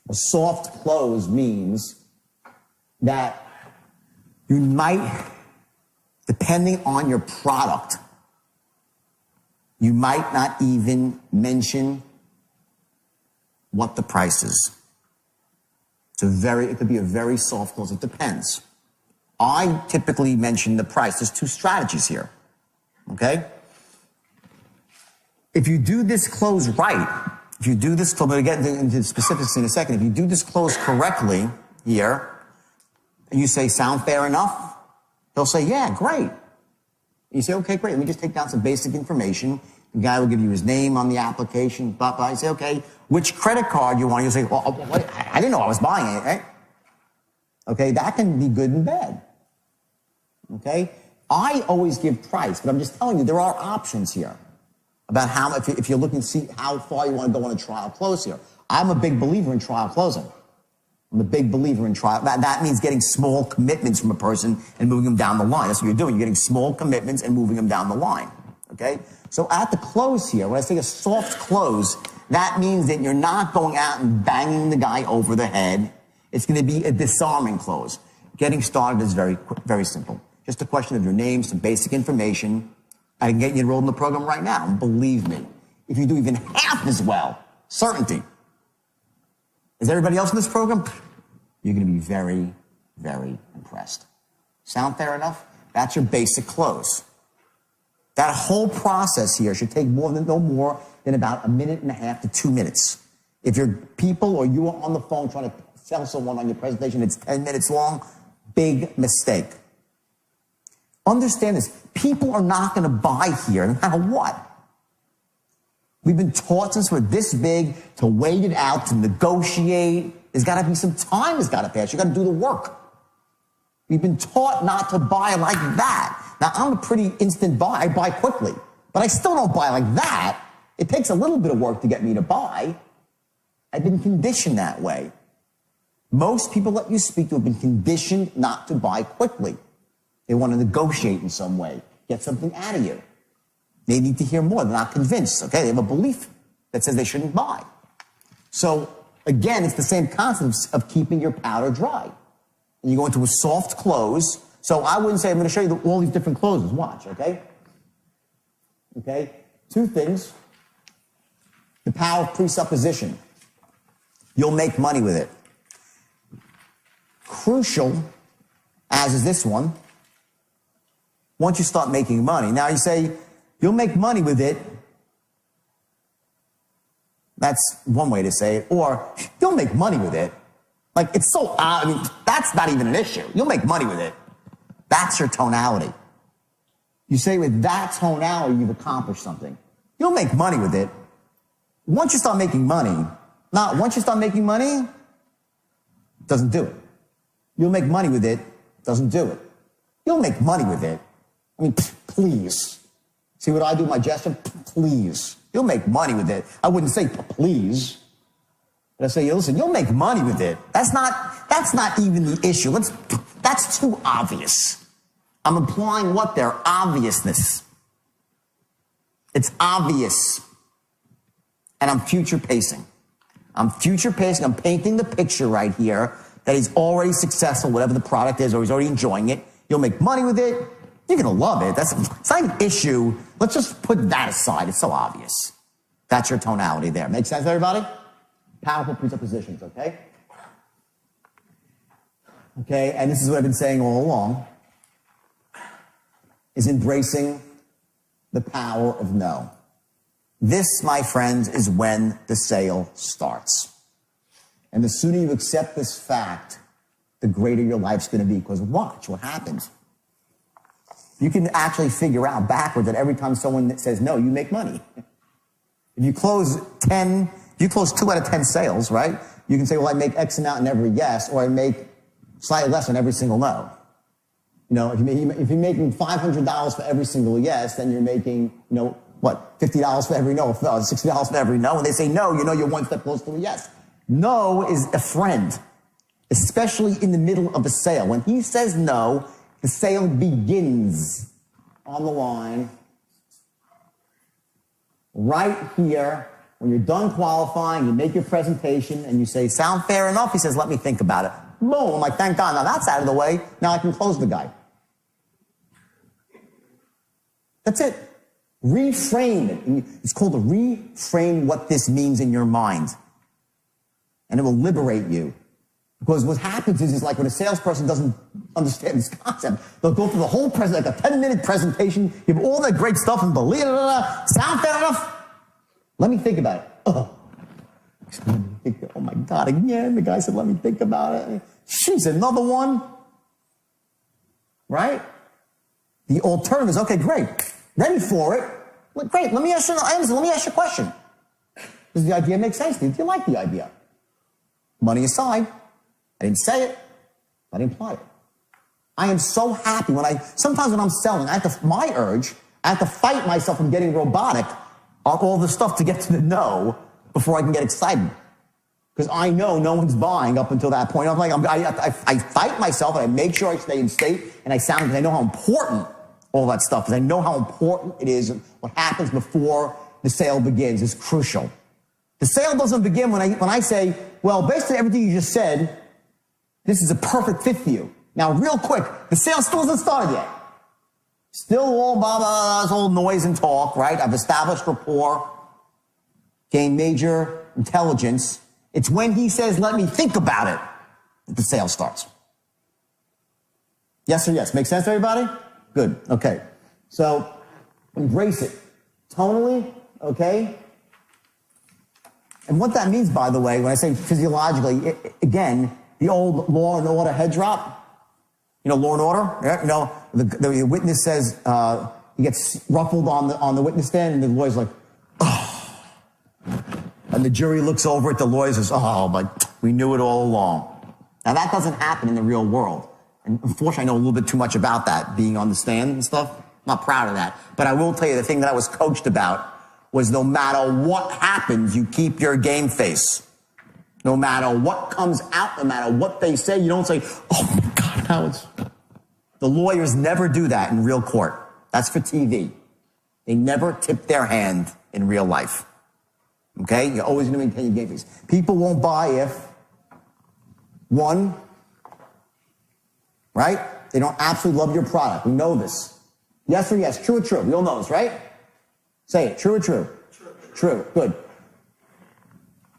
A soft close means that you might, depending on your product, you might not even mention what the price is. It could be a very soft close. It depends. I typically mention the price. There's 2 strategies here. Okay? If you do this close right, I'm going to get into specifics in a second. If you do this close correctly here, and you say, sound fair enough? They'll say, yeah, great. You say, okay, great. Let me just take down some basic information. The guy will give you his name on the application. Blah, blah. You say, okay, which credit card you want? You say, well, I didn't know I was buying it, right? Okay, that can be good and bad. Okay? I always give price, but I'm just telling you, there are options here about how, if you're looking to see how far you want to go on a trial close here. I'm a big believer in trial closing. I'm a big believer in trial. That means getting small commitments from a person and moving them down the line. That's what you're doing. You're getting small commitments and moving them down the line. Okay? So at the close here, when I say a soft close, that means that you're not going out and banging the guy over the head. It's going to be a disarming close. Getting started is very, very simple. Just a question of your name, some basic information. I can get you enrolled in the program right now. And believe me, if you do even half as well, certainty, as everybody else in this program, you're going to be very, very impressed. Sound fair enough? That's your basic close. That whole process here should take no more than about 1.5 minutes to 2 minutes. If your people or you are on the phone trying to sell someone on your presentation, it's 10 minutes long, big mistake. Understand this. People are not going to buy here no matter what. We've been taught since we're this big to wait it out, to negotiate. There's got to be some time that's got to pass. You got to do the work. We've been taught not to buy like that. Now, I'm a pretty instant buy. I buy quickly. But I still don't buy like that. It takes a little bit of work to get me to buy. I've been conditioned that way. Most people that you speak to have been conditioned not to buy quickly. They want to negotiate in some way, get something out of you. They need to hear more. They're not convinced, okay? They have a belief that says they shouldn't buy. So, again, it's the same concept of keeping your powder dry. And you go into a soft close. So I wouldn't say, I'm going to show you all these different closes. Watch, okay? Okay? Two things. The power of presupposition. You'll make money with it. Crucial, as is this one, once you start making money. Now you say, you'll make money with it. That's one way to say it. Or, you'll make money with it. Like, it's so odd. I mean, that's not even an issue. You'll make money with it. That's your tonality. You say with that tonality, you've accomplished something. You'll make money with it. Once you start making money, once you start making money, doesn't do it. You'll make money with it, doesn't do it. You'll make money with it. I mean, please. See what I do with my gesture? Please. You'll make money with it. I wouldn't say please. But I say, listen, you'll make money with it. That's not even the issue. That's too obvious. I'm implying what there? Obviousness. It's obvious. And I'm future pacing. I'm future pacing. I'm painting the picture right here that he's already successful, whatever the product is, or he's already enjoying it. You'll make money with it. You're going to love it. It's not an issue. Let's just put that aside. It's so obvious. That's your tonality there. Make sense, everybody? Powerful presuppositions, okay? Okay, and this is what I've been saying all along, is embracing the power of no. This, my friends, is when the sale starts. And the sooner you accept this fact, the greater your life's going to be. Because watch what happens. You can actually figure out backwards that every time someone says no, you make money. If you close 2 out of 10 sales, right? You can say, well, I make X amount in every yes, or I make slightly less on every single no. You know, if you're making $500 for every single yes, then you're making, what, $50 for every no, $60 for every no. When they say no, you're one step closer to a yes. No is a friend, especially in the middle of a sale. When he says no, the sale begins on the line right here. When you're done qualifying, you make your presentation, and you say, sound fair enough? He says, let me think about it. Boom. I'm like, thank God. Now that's out of the way. Now I can close the guy. That's it. Reframe it. It's called to reframe what this means in your mind. And it will liberate you. Because what happens is like when a salesperson doesn't understand this concept, they'll go through the whole like a 10-minute presentation, give all that great stuff and believe it, sound fair enough? Let me think about it. Oh my God, again, the guy said, let me think about it. Jeez, another one? Right? The alternative is, okay, great. Ready for it. Well, great, let me ask you a question. Does the idea make sense to you? Do you like the idea? Money aside, I didn't say it, I didn't imply it. I am so happy sometimes when I'm selling, my urge, I have to fight myself from getting robotic on all the stuff to get to the no before I can get excited. Because I know no one's buying up until that point. I fight myself and I make sure I stay in state and I sound because I know how important all that stuff is. I know how important it is. What happens before the sale begins is crucial. The sale doesn't begin when I say, well, based on everything you just said, this is a perfect fit for you. Now, real quick, the sale still hasn't started yet. Still all blah, blah, blah, all noise and talk, right? I've established rapport, gained major intelligence. It's when he says, let me think about it, that the sale starts. Yes or yes? Make sense to everybody? Good. Okay. So, embrace it. Tonally, okay? And what that means, by the way, when I say physiologically, again, the old Law and Order head drop. Law and Order? Yeah, the witness says, he gets ruffled on the witness stand, and the lawyer's like, oh. And the jury looks over at the lawyer and says, oh, but we knew it all along. Now, that doesn't happen in the real world. And unfortunately, I know a little bit too much about that, being on the stand and stuff. I'm not proud of that. But I will tell you the thing that I was coached about was no matter what happens, you keep your game face. No matter what comes out, no matter what they say, you don't say, oh my God, now it's... The lawyers never do that in real court. That's for TV. They never tip their hand in real life. Okay? You're always going to maintain your game face. People won't buy if, one, right? They don't absolutely love your product. We know this. Yes or yes? True or true? We all know this, right? Say it. True or true? True. True. Good.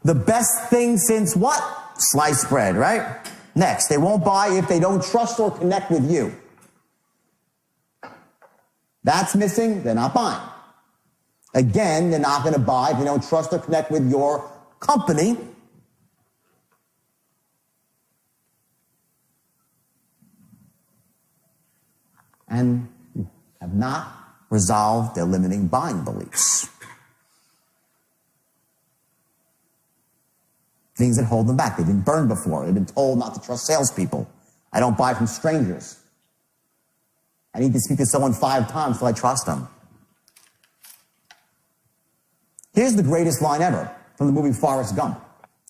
The best thing since what? Sliced bread, right? Next, they won't buy if they don't trust or connect with you. That's missing, they're not buying. Again, they're not going to buy if they don't trust or connect with your company. And have not resolved their limiting buying beliefs. Things that hold them back. They've been burned before. They've been told not to trust salespeople. I don't buy from strangers. I need to speak to someone 5 times till I trust them. Here's the greatest line ever from the movie Forrest Gump.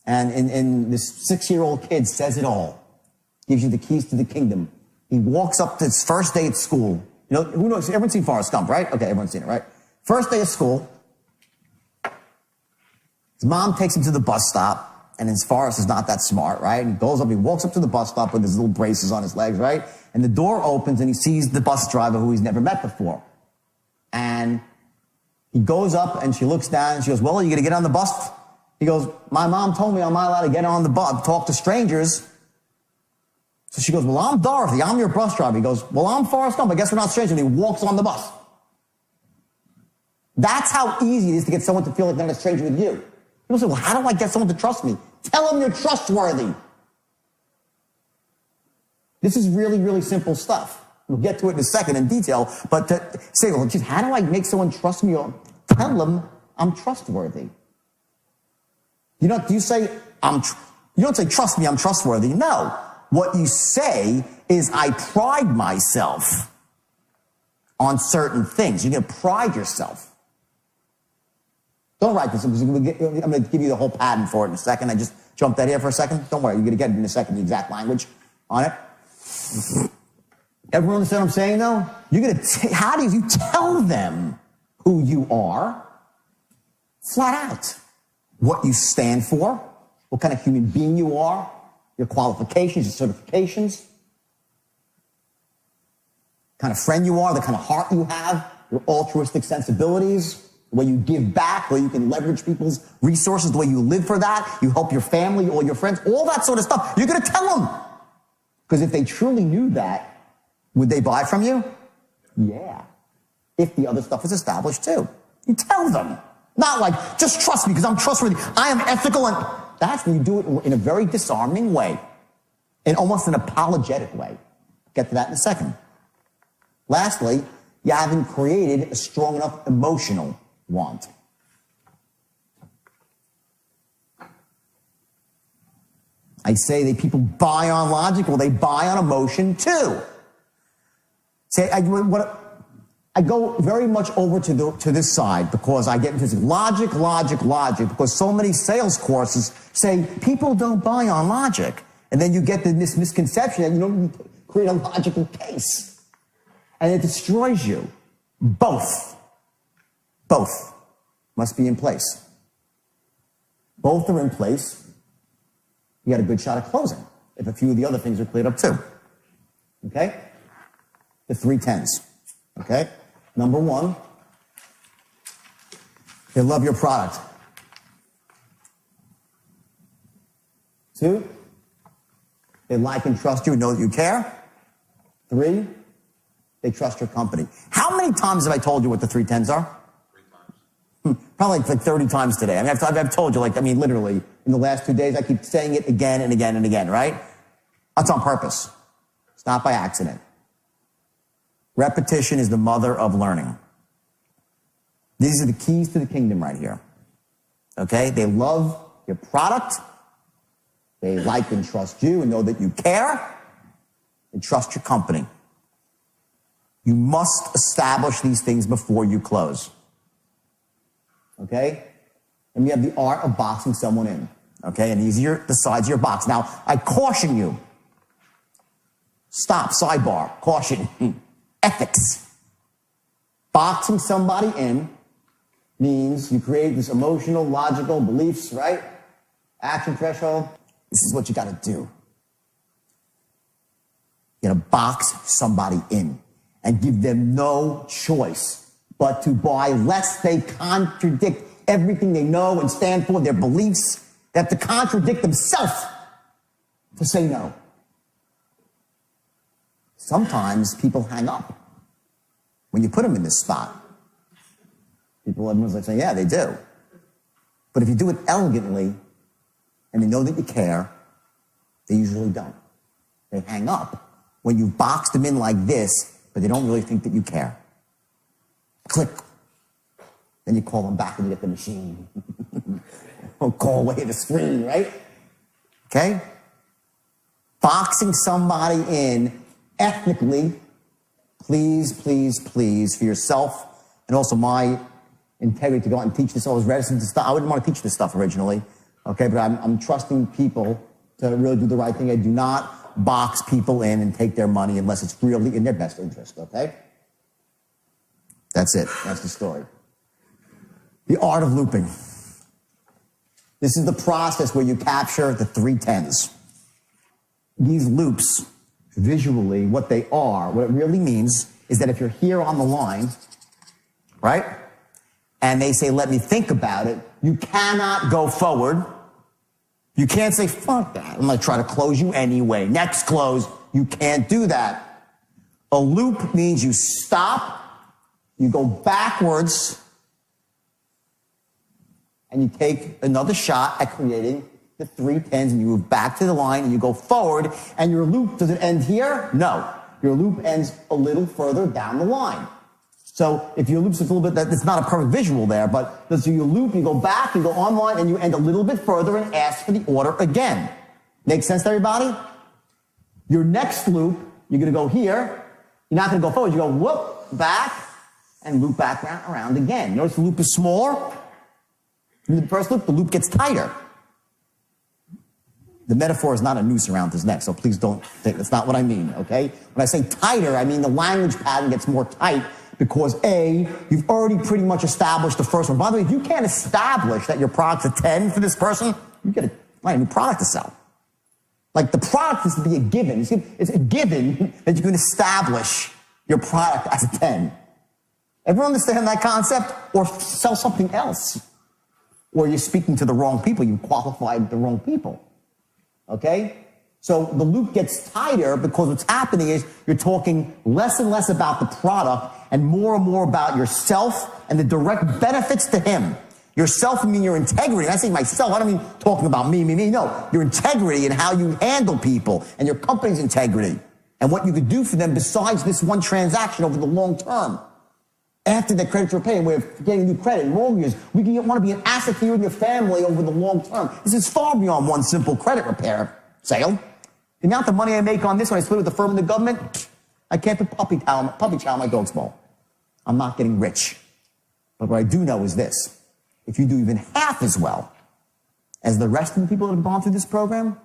And in this 6-year-old kid says it all. Gives you the keys to the kingdom. He walks up to his first day at school. You know, who knows? Everyone's seen Forrest Gump, right? Okay, everyone's seen it, right? First day of school. His mom takes him to the bus stop. And his Forrest is not that smart, right? And he goes up, he walks up to the bus stop with his little braces on his legs, right? And the door opens and he sees the bus driver who he's never met before. And he goes up and she looks down and she goes, well, are you going to get on the bus? He goes, my mom told me I'm not allowed to get on the bus, talk to strangers. So she goes, well, I'm Dorothy, I'm your bus driver. He goes, well, I'm Forrest Gump, I guess we're not strangers. And he walks on the bus. That's how easy it is to get someone to feel like they're not a stranger with you. People say, well, how do I get someone to trust me? Tell them you're trustworthy. This is really, really simple stuff. We'll get to it in a second in detail, but to say, well, just how do I make someone trust me? Or tell them I'm trustworthy. You know, do you say, you don't say, trust me, I'm trustworthy. No. What you say is, I pride myself on certain things. You're going to pride yourself. Don't write this, because I'm going to give you the whole patent for it in a second. I just jumped that here for a second. Don't worry, you're going to get it in a second, the exact language on it. Everyone understand what I'm saying, though? You're going to, how do you tell them who you are? Flat out. What you stand for, what kind of human being you are, your qualifications, your certifications, kind of friend you are, the kind of heart you have, your altruistic sensibilities, the way you give back, the way you can leverage people's resources, the way you live for that, you help your family, all your friends, all that sort of stuff. You're going to tell them. Because if they truly knew that, would they buy from you? Yeah. If the other stuff is established too. You tell them. Not like, just trust me because I'm trustworthy. I am ethical. And that's when you do it in a very disarming way. In almost an apologetic way. Get to that in a second. Lastly, you haven't created a strong enough emotional want. I say that people buy on logic, well, they buy on emotion too. Say, I go very much over to this side because I get into this logic, because so many sales courses say people don't buy on logic. And then you get this misconception that you don't create a logical case. And it destroys you. Both must be in place. Both are in place. You got a good shot at closing if a few of the other things are cleared up too. Okay? The 3 10s. Okay? Number 1, they love your product. 2, they like and trust you and know that you care. 3, they trust your company. How many times have I told you what the 3 10s are? 3 times. Probably like 30 times today. I mean, I've told you, literally, in the last 2 days, I keep saying it again and again and again, right? That's on purpose. It's not by accident. Repetition is the mother of learning. These are the keys to the kingdom right here. Okay? They love your product. They like and trust you and know that you care. And trust your company. You must establish these things before you close. okay? And you have the art of boxing someone in, okay? And these are the sides of your box. Now, I caution you. Stop, sidebar, caution, ethics. Boxing somebody in means you create this emotional, logical beliefs, right? Action threshold. This is what you gotta do. You gotta box somebody in and give them no choice but to buy lest they contradict everything they know and stand for, their beliefs, they have to contradict themselves to say no. Sometimes people hang up when you put them in this spot. Everyone's like saying, yeah, they do. But if you do it elegantly and they know that you care, they usually don't. They hang up when you box them in like this, but they don't really think that you care. Click. Then you call them back and you get the machine. Or call away the screen, right? Okay? Boxing somebody in ethnically, please, please, please, for yourself and also my integrity to go out and teach this. I was reticent to stop. I wouldn't want to teach this stuff originally, okay? But I'm trusting people to really do the right thing. I do not box people in and take their money unless it's really in their best interest, okay? That's it. That's the story. The art of looping. This is the process where you capture the 3 10s. These loops, visually, what they are, what it really means is that if you're here on the line, right, and they say, let me think about it, you cannot go forward. You can't say, fuck that, I'm going to try to close you anyway. Next close. You can't do that. A loop means you stop, you go backwards, and you take another shot at creating the 3 10s, and you move back to the line, and you go forward, and your loop, does it end here? No. Your loop ends a little further down the line. So if your loop's a little bit, it's not a perfect visual there, but so you loop, you go back, you go online, and you end a little bit further and ask for the order again. Make sense to everybody? Your next loop, you're going to go here. You're not going to go forward. You go whoop, back, and loop back around again. Notice the loop is smaller. In the first loop, the loop gets tighter. The metaphor is not a noose around his neck, so please don't think that's not what I mean, okay? When I say tighter, I mean the language pattern gets more tight because A, you've already pretty much established the first one. By the way, if you can't establish that your product's a 10 for this person, you get a new product to sell. Like the product is to be a given. It's a given that you can establish your product as a 10. Everyone understand that concept? Or sell something else. Or you're speaking to the wrong people. You've qualified the wrong people. Okay? So the loop gets tighter because what's happening is you're talking less and less about the product and more about yourself and the direct benefits to him. Yourself, I mean your integrity. And I say myself, I don't mean talking about me. No, your integrity and how you handle people and your company's integrity and what you could do for them besides this one transaction over the long term. After the credits are paid, we're getting new credit, mortgages. We want to be an asset to you and your family over the long term. This is far beyond one simple credit repair sale. The amount of money I make on this when I split with the firm and the government, I can't put puppy chow in my dog's bowl. I'm not getting rich. But what I do know is this. If you do even half as well as the rest of the people that have gone through this program,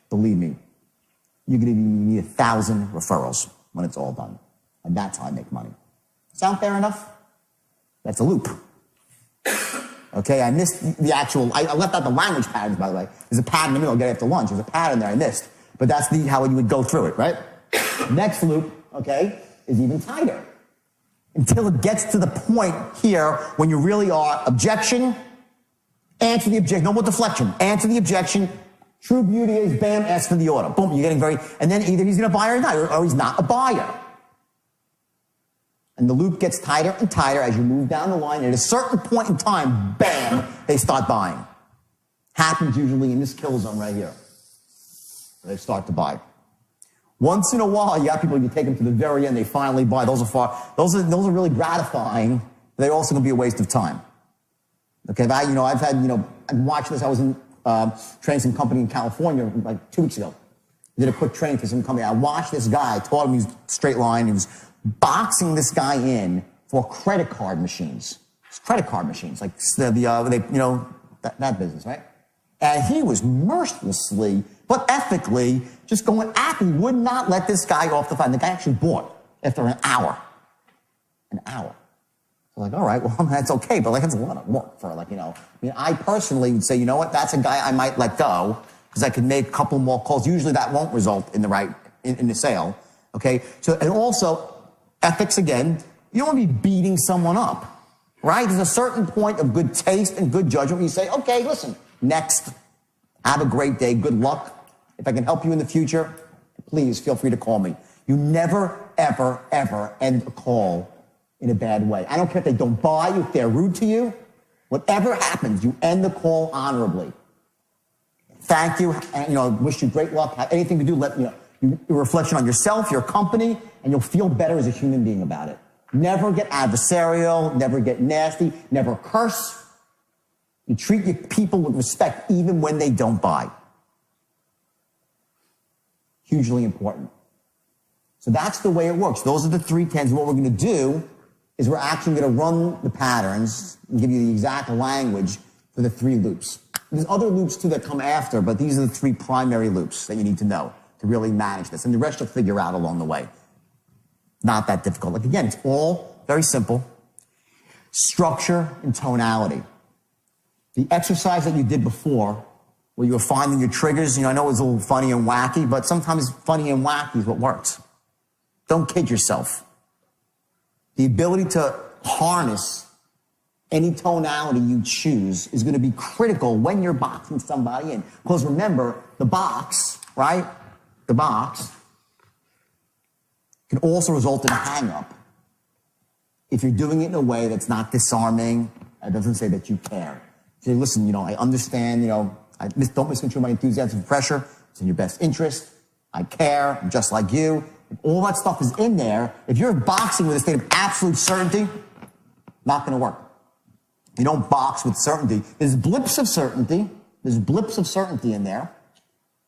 believe me, you're going to need 1,000 referrals when it's all done. And that's how I make money. Sound fair enough? That's a loop. Okay, I missed the actual, I left out the language patterns, by the way. There's a pattern in the middle, I'll get after lunch. There's a pattern there I missed. But that's how you would go through it, right? Next loop, okay, is even tighter. Until it gets to the point here when you really are objection, answer the objection, no more deflection, answer the objection. True beauty is bam, ask for the order. Boom, you're getting and then either he's going to buy or not, or he's not a buyer. And the loop gets tighter and tighter as you move down the line. And at a certain point in time, bam, they start buying. Happens usually in this kill zone right here. They start to buy. Once in a while, you got people, you take them to the very end, they finally buy. Those are really gratifying. They're also going to be a waste of time. Okay, I've watched this. I was in training some company in California like 2 weeks ago. I did a quick training for some company. I watched this guy, taught him his straight line. He was boxing this guy in for credit card machines. credit card machines, like that business, right? And he was mercilessly, but ethically, just going after. He would not let this guy off the phone. The guy actually bought after an hour. An hour. So like, all right, well, that's okay, but like, that's a lot of work for I personally would say, you know what, that's a guy I might let go because I could make a couple more calls. Usually that won't result in the sale. Okay. So, and also ethics again, you don't want to be beating someone up, right? There's a certain point of good taste and good judgment where you say, okay, listen, next, have a great day. Good luck. If I can help you in the future, please feel free to call me. You never, ever, ever end a call in a bad way. I don't care if they don't buy you, if they're rude to you. Whatever happens, you end the call honorably. Thank you, and wish you great luck. Have anything to do, let a reflection on yourself, your company, and you'll feel better as a human being about it. Never get adversarial, never get nasty, never curse. You treat your people with respect even when they don't buy. Hugely important. So that's the way it works. Those are the 3 10s. What we're going to do is we're actually going to run the patterns and give you the exact language for the 3 loops. There's other loops too that come after, but these are the 3 primary loops that you need to know to really manage this. And the rest you'll figure out along the way. Not that difficult. Like again, it's all very simple. Structure and tonality. The exercise that you did before, where you were finding your triggers, I know it was a little funny and wacky, but sometimes funny and wacky is what works. Don't kid yourself. The ability to harness any tonality you choose is going to be critical when you're boxing somebody in. Because remember, the box, right? The box can also result in a hang-up if you're doing it in a way that's not disarming. It doesn't say that you care. Say, listen, I understand, don't misconstrue my enthusiasm and pressure. It's in your best interest. I care. I'm just like you. If all that stuff is in there, if you're boxing with a state of absolute certainty, not going to work. You don't box with certainty. There's blips of certainty. There's blips of certainty in there.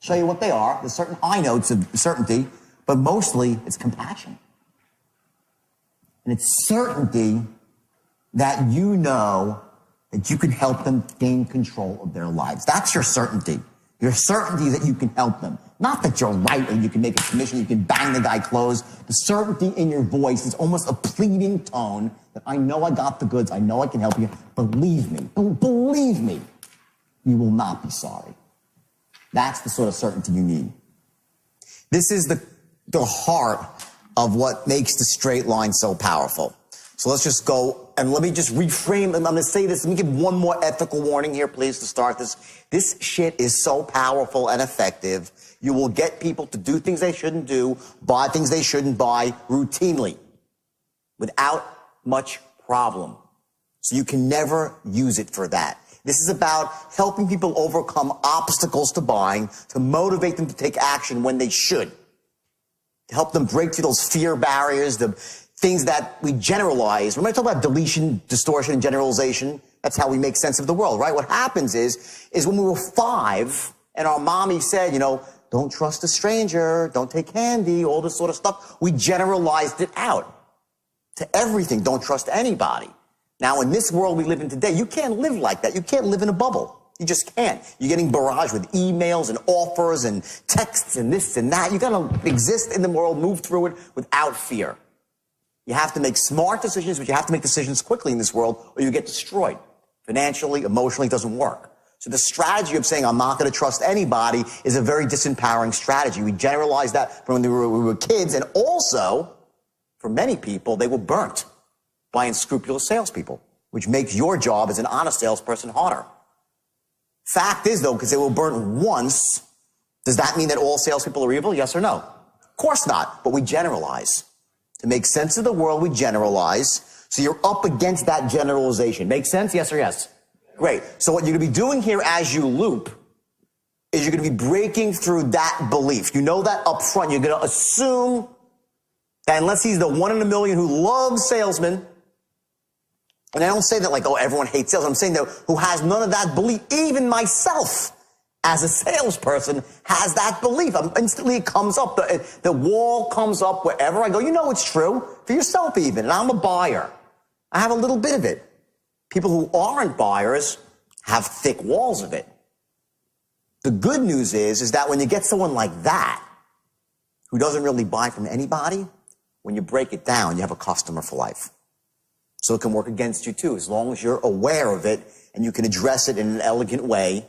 Show you what they are. There's certain high notes of certainty, but mostly it's compassion. And it's certainty that you know that you can help them gain control of their lives. That's your certainty. Your certainty that you can help them. Not that you're right and you can make a commission, you can bang the guy closed. The certainty in your voice is almost a pleading tone that I know I got the goods, I know I can help you. Believe me, believe me, you will not be sorry. That's the sort of certainty you need. This is the heart of what makes the straight line so powerful. So let's just go, and let me just reframe, and I'm going to say this, let me give one more ethical warning here, please, to start this. This shit is so powerful and effective, you will get people to do things they shouldn't do, buy things they shouldn't buy routinely, without much problem. So you can never use it for that. This is about helping people overcome obstacles to buying, to motivate them to take action when they should, to help them break through those fear barriers, the things that we generalize. Remember I talk about deletion, distortion, and generalization? That's how we make sense of the world, right? What happens is when we were 5 and our mommy said, don't trust a stranger, don't take candy, all this sort of stuff, we generalized it out to everything. Don't trust anybody. Now, in this world we live in today, you can't live like that. You can't live in a bubble. You just can't. You're getting barraged with emails and offers and texts and this and that. You got to exist in the world, move through it without fear. You have to make smart decisions, but you have to make decisions quickly in this world or you get destroyed. Financially, emotionally, it doesn't work. So the strategy of saying, I'm not going to trust anybody is a very disempowering strategy. We generalized that from when we were kids, and also, for many people, they were burnt by unscrupulous salespeople, which makes your job as an honest salesperson harder. Fact is, though, because they were burnt once, does that mean that all salespeople are evil? Yes or no? Of course not, but we generalize. To make sense of the world, we generalize. So you're up against that generalization. Make sense? Yes or yes? Great. So what you're going to be doing here as you loop is you're going to be breaking through that belief. You know that up front. You're going to assume that unless he's the 1 in a million who loves salesmen, and I don't say that like, oh, everyone hates sales. I'm saying that who has none of that belief. Even myself, as a salesperson, has that belief. Instantly it comes up. The wall comes up wherever I go. You know it's true. For yourself even. And I'm a buyer. I have a little bit of it. People who aren't buyers have thick walls of it. The good news is that when you get someone like that, who doesn't really buy from anybody, when you break it down, you have a customer for life. So it can work against you too, as long as you're aware of it and you can address it in an elegant way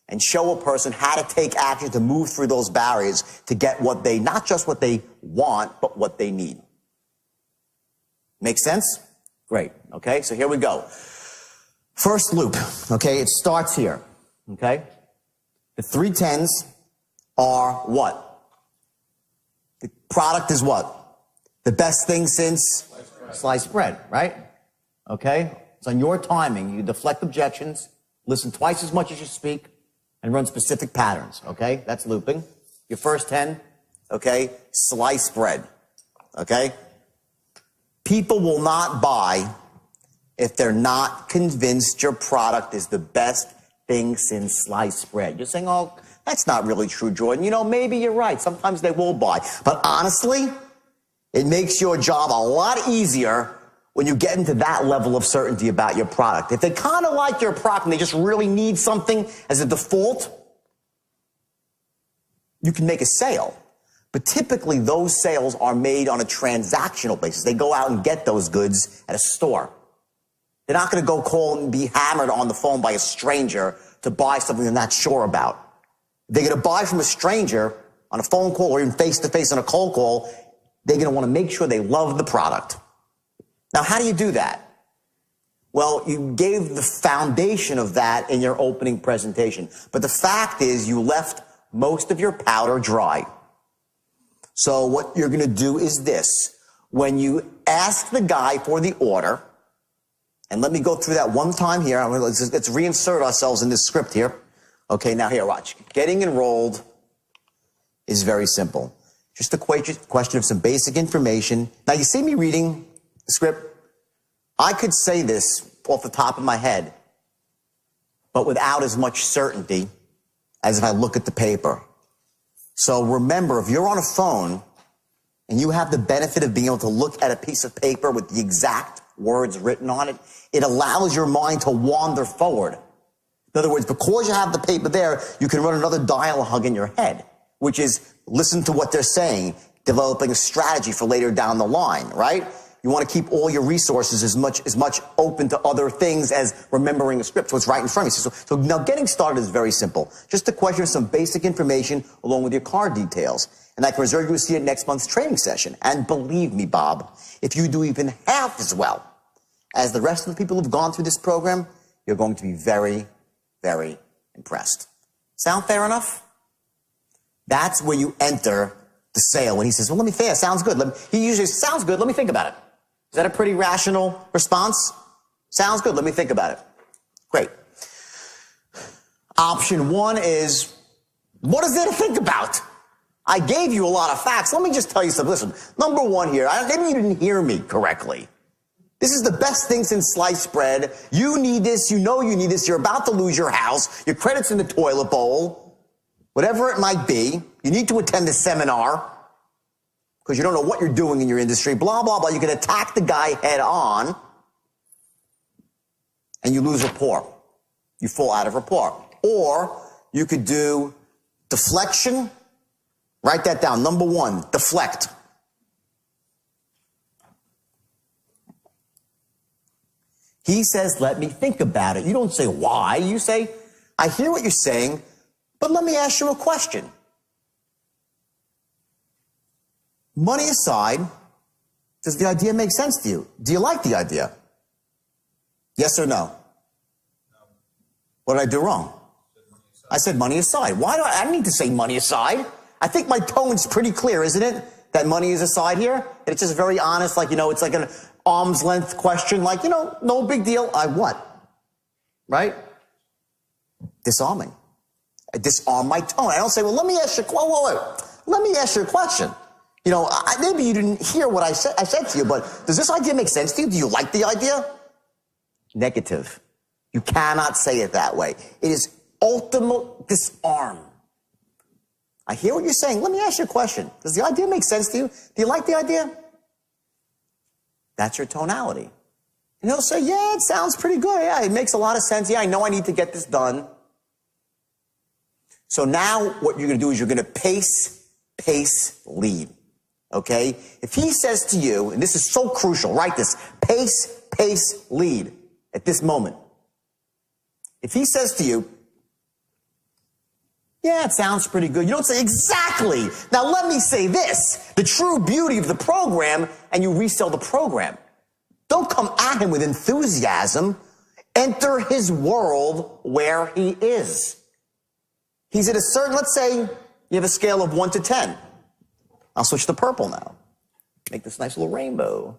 and show a person how to take action to move through those barriers to get what they, not just what they want, but what they need. Make sense? Great. Okay, so here we go. First loop, okay, it starts here, okay? The 3 10s are what? The product is what? The best thing since sliced bread, right? Okay? It's on your timing. You deflect objections, listen twice as much as you speak, and run specific patterns, okay? That's looping. Your first 10, okay? Sliced bread, okay? People will not buy if they're not convinced your product is the best thing since sliced bread. You're saying, oh, that's not really true, Jordan. You know, maybe you're right. Sometimes they will buy. But honestly, it makes your job a lot easier when you get into that level of certainty about your product. If they kind of like your product and they just really need something as a default, you can make a sale. But typically, those sales are made on a transactional basis. They go out and get those goods at a store. They're not going to go call and be hammered on the phone by a stranger to buy something they're not sure about. They're going to buy from a stranger on a phone call or even face-to-face on a cold call. They're going to want to make sure they love the product. Now, how do you do that? Well, you gave the foundation of that in your opening presentation. But the fact is you left most of your powder dry. So what you're going to do is this. When you ask the guy for the order, and let me go through that one time here. Let's reinsert ourselves in this script here. Okay, now here, watch. Getting enrolled is very simple. Just a question of some basic information. Now, you see me reading the script? I could say this off the top of my head, but without as much certainty as if I look at the paper. So remember, if you're on a phone and you have the benefit of being able to look at a piece of paper with the exact words written on it, it allows your mind to wander forward. In other words, because you have the paper there, you can run another dialogue in your head, which is listen to what they're saying, developing a strategy for later down the line, right? You want to keep all your resources as much open to other things as remembering a script, so it's right in front of you. So now getting started is very simple. Just a question of some basic information along with your card details. And I can reserve you a seat at next month's training session. And believe me, Bob, if you do even half as well as the rest of the people who've gone through this program, you're going to be very, very impressed. Sound fair enough? That's where you enter the sale. When he says, well, let me think, sounds good. He usually says, sounds good, let me think about it. Is that a pretty rational response? Sounds good, let me think about it. Great. Option 1 is, what is there to think about? I gave you a lot of facts. Let me just tell you something. Listen, number 1 here, maybe you didn't hear me correctly. This is the best thing since sliced bread. You need this, you know you need this, you're about to lose your house, your credit's in the toilet bowl, whatever it might be. You need to attend a seminar because you don't know what you're doing in your industry, blah, blah, blah. You can attack the guy head on and you lose rapport. You fall out of rapport. Or you could do deflection. Write that down. Number 1, deflect. He says, let me think about it. You don't say why. You say, I hear what you're saying, but let me ask you a question. Money aside, does the idea make sense to you? Do you like the idea? Yes or no? No. What did I do wrong? I said money aside. Why do I need to say money aside? I think my tone's pretty clear, isn't it? That money is aside here. It's just very honest, like, it's like an arm's length question, like, no big deal. I what? Right? Disarming. I disarm my tone. I don't say, well, let me ask you, let me ask you a question. Maybe you didn't hear what I said to you, but does this idea make sense to you? Do you like the idea? Negative. You cannot say it that way. It is ultimate disarm. I hear what you're saying. Let me ask you a question. Does the idea make sense to you? Do you like the idea? That's your tonality. And he'll say, yeah, it sounds pretty good. Yeah, it makes a lot of sense. Yeah, I know I need to get this done. So now what you're going to do is you're going to pace, lead. Okay? If he says to you, and this is so crucial, write this, pace, lead at this moment. If he says to you, yeah, it sounds pretty good. You don't say, exactly. Now let me say this, the true beauty of the program, and you resell the program. Don't come at him with enthusiasm. Enter his world where he is. He's at a certain, let's say you have a scale of 1 to 10. I'll switch to purple now. Make this nice little rainbow.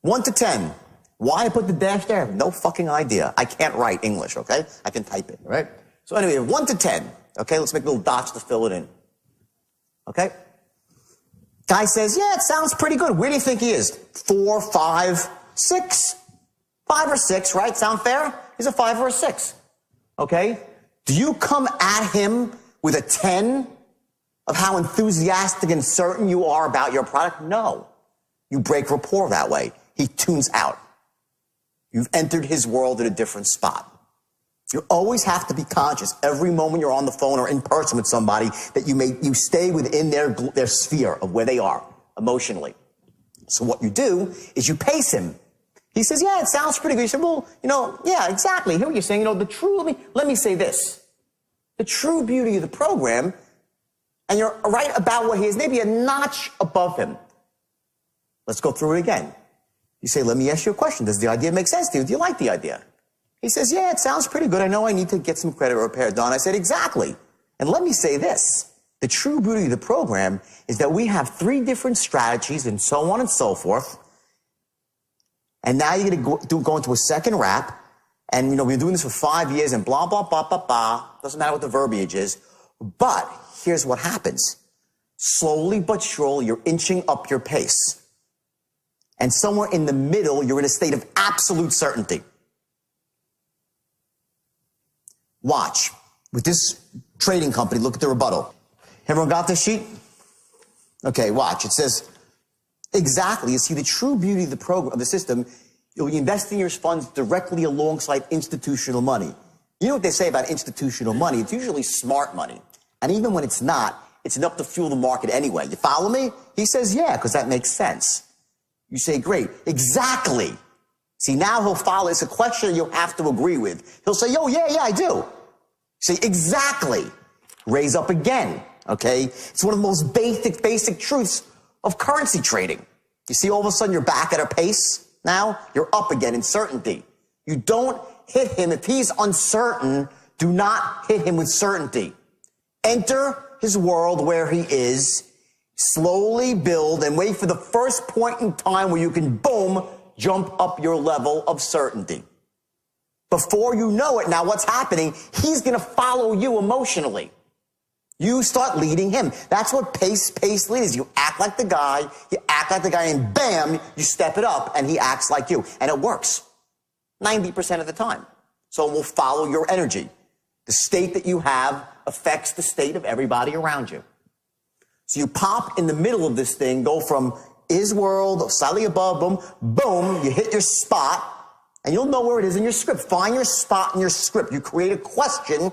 1 to 10. Why I put the dash there? I have no fucking idea. I can't write English, okay? I can type it, right? So anyway, 1 to 10. Okay, let's make little dots to fill it in. Okay? Guy says, yeah, it sounds pretty good. Where do you think he is? 4, 5, 6? 5 or 6, right? Sound fair? He's a 5 or a 6. Okay? Do you come at him with a 10 of how enthusiastic and certain you are about your product? No. You break rapport that way. He tunes out. You've entered his world at a different spot. You always have to be conscious every moment you're on the phone or in person with somebody that you stay within their sphere of where they are emotionally. So what you do is you pace him. He says, yeah, it sounds pretty good. You say, well, yeah, exactly. I hear what you're saying. Let me say this. The true beauty of the program, and you're right about what he is, maybe a notch above him. Let's go through it again. You say, let me ask you a question. Does the idea make sense to you? Do you like the idea? He says, yeah, it sounds pretty good. I know I need to get some credit repair done. I said, exactly. And let me say this. The true beauty of the program is that we have 3 different strategies and so on and so forth. And now you're going to go into a second wrap. And, we've been doing this for 5 years and blah, blah, blah, blah, blah. Doesn't matter what the verbiage is. But here's what happens. Slowly but surely, you're inching up your pace. And somewhere in the middle, you're in a state of absolute certainty. Watch. With this trading company, look at the rebuttal. Everyone got this sheet? Okay, watch. It says, exactly. You see, the true beauty of the program, of the system, you'll be investing your funds directly alongside institutional money. You know what they say about institutional money? It's usually smart money. And even when it's not, it's enough to fuel the market anyway. You follow me? He says, yeah, because that makes sense. You say, great. Exactly. See, now he'll follow. It's a question you'll have to agree with. He'll say, oh, yeah, I do. Say, exactly. Raise up again, okay? It's one of the most basic truths of currency trading. You see, all of a sudden, you're back at a pace now. You're up again in certainty. You don't hit him. If he's uncertain, do not hit him with certainty. Enter his world where he is. Slowly build and wait for the first point in time where you can, boom, jump up your level of certainty. Before you know it, now what's happening, he's going to follow you emotionally. You start leading him. That's what pace lead is. You act like the guy, and bam, you step it up, and he acts like you. And it works 90% of the time. So it will follow your energy. The state that you have affects the state of everybody around you. So you pop in the middle of this thing, go from his world, slightly above, boom, boom, you hit your spot, and you'll know where it is in your script. Find your spot in your script. You create a question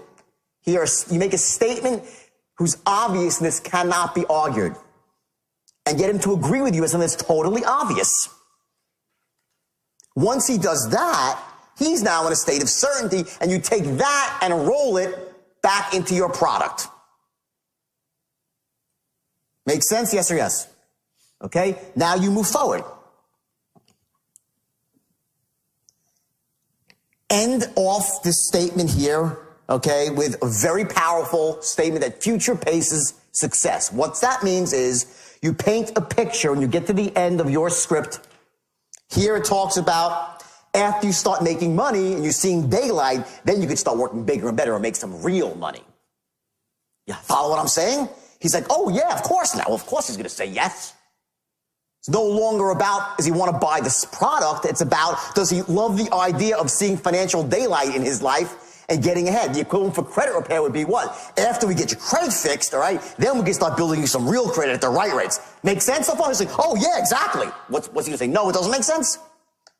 here, you make a statement whose obviousness cannot be argued, and get him to agree with you as something that's totally obvious. Once he does that, he's now in a state of certainty, and you take that and roll it back into your product. Make sense? Yes or yes? Okay, now you move forward. End off this statement here, okay, with a very powerful statement that future paces success. What that means is you paint a picture when you get to the end of your script. Here it talks about after you start making money and you're seeing daylight, then you can start working bigger and better and make some real money. You follow what I'm saying? He's like, oh yeah, of course now. Of course he's going to say yes. It's no longer about, does he want to buy this product? It's about, does he love the idea of seeing financial daylight in his life and getting ahead? The equivalent for credit repair would be what? After we get your credit fixed, all right, then we can start building you some real credit at the right rates. Make sense so far? He's like, oh yeah, exactly. What's he going to say? No, it doesn't make sense?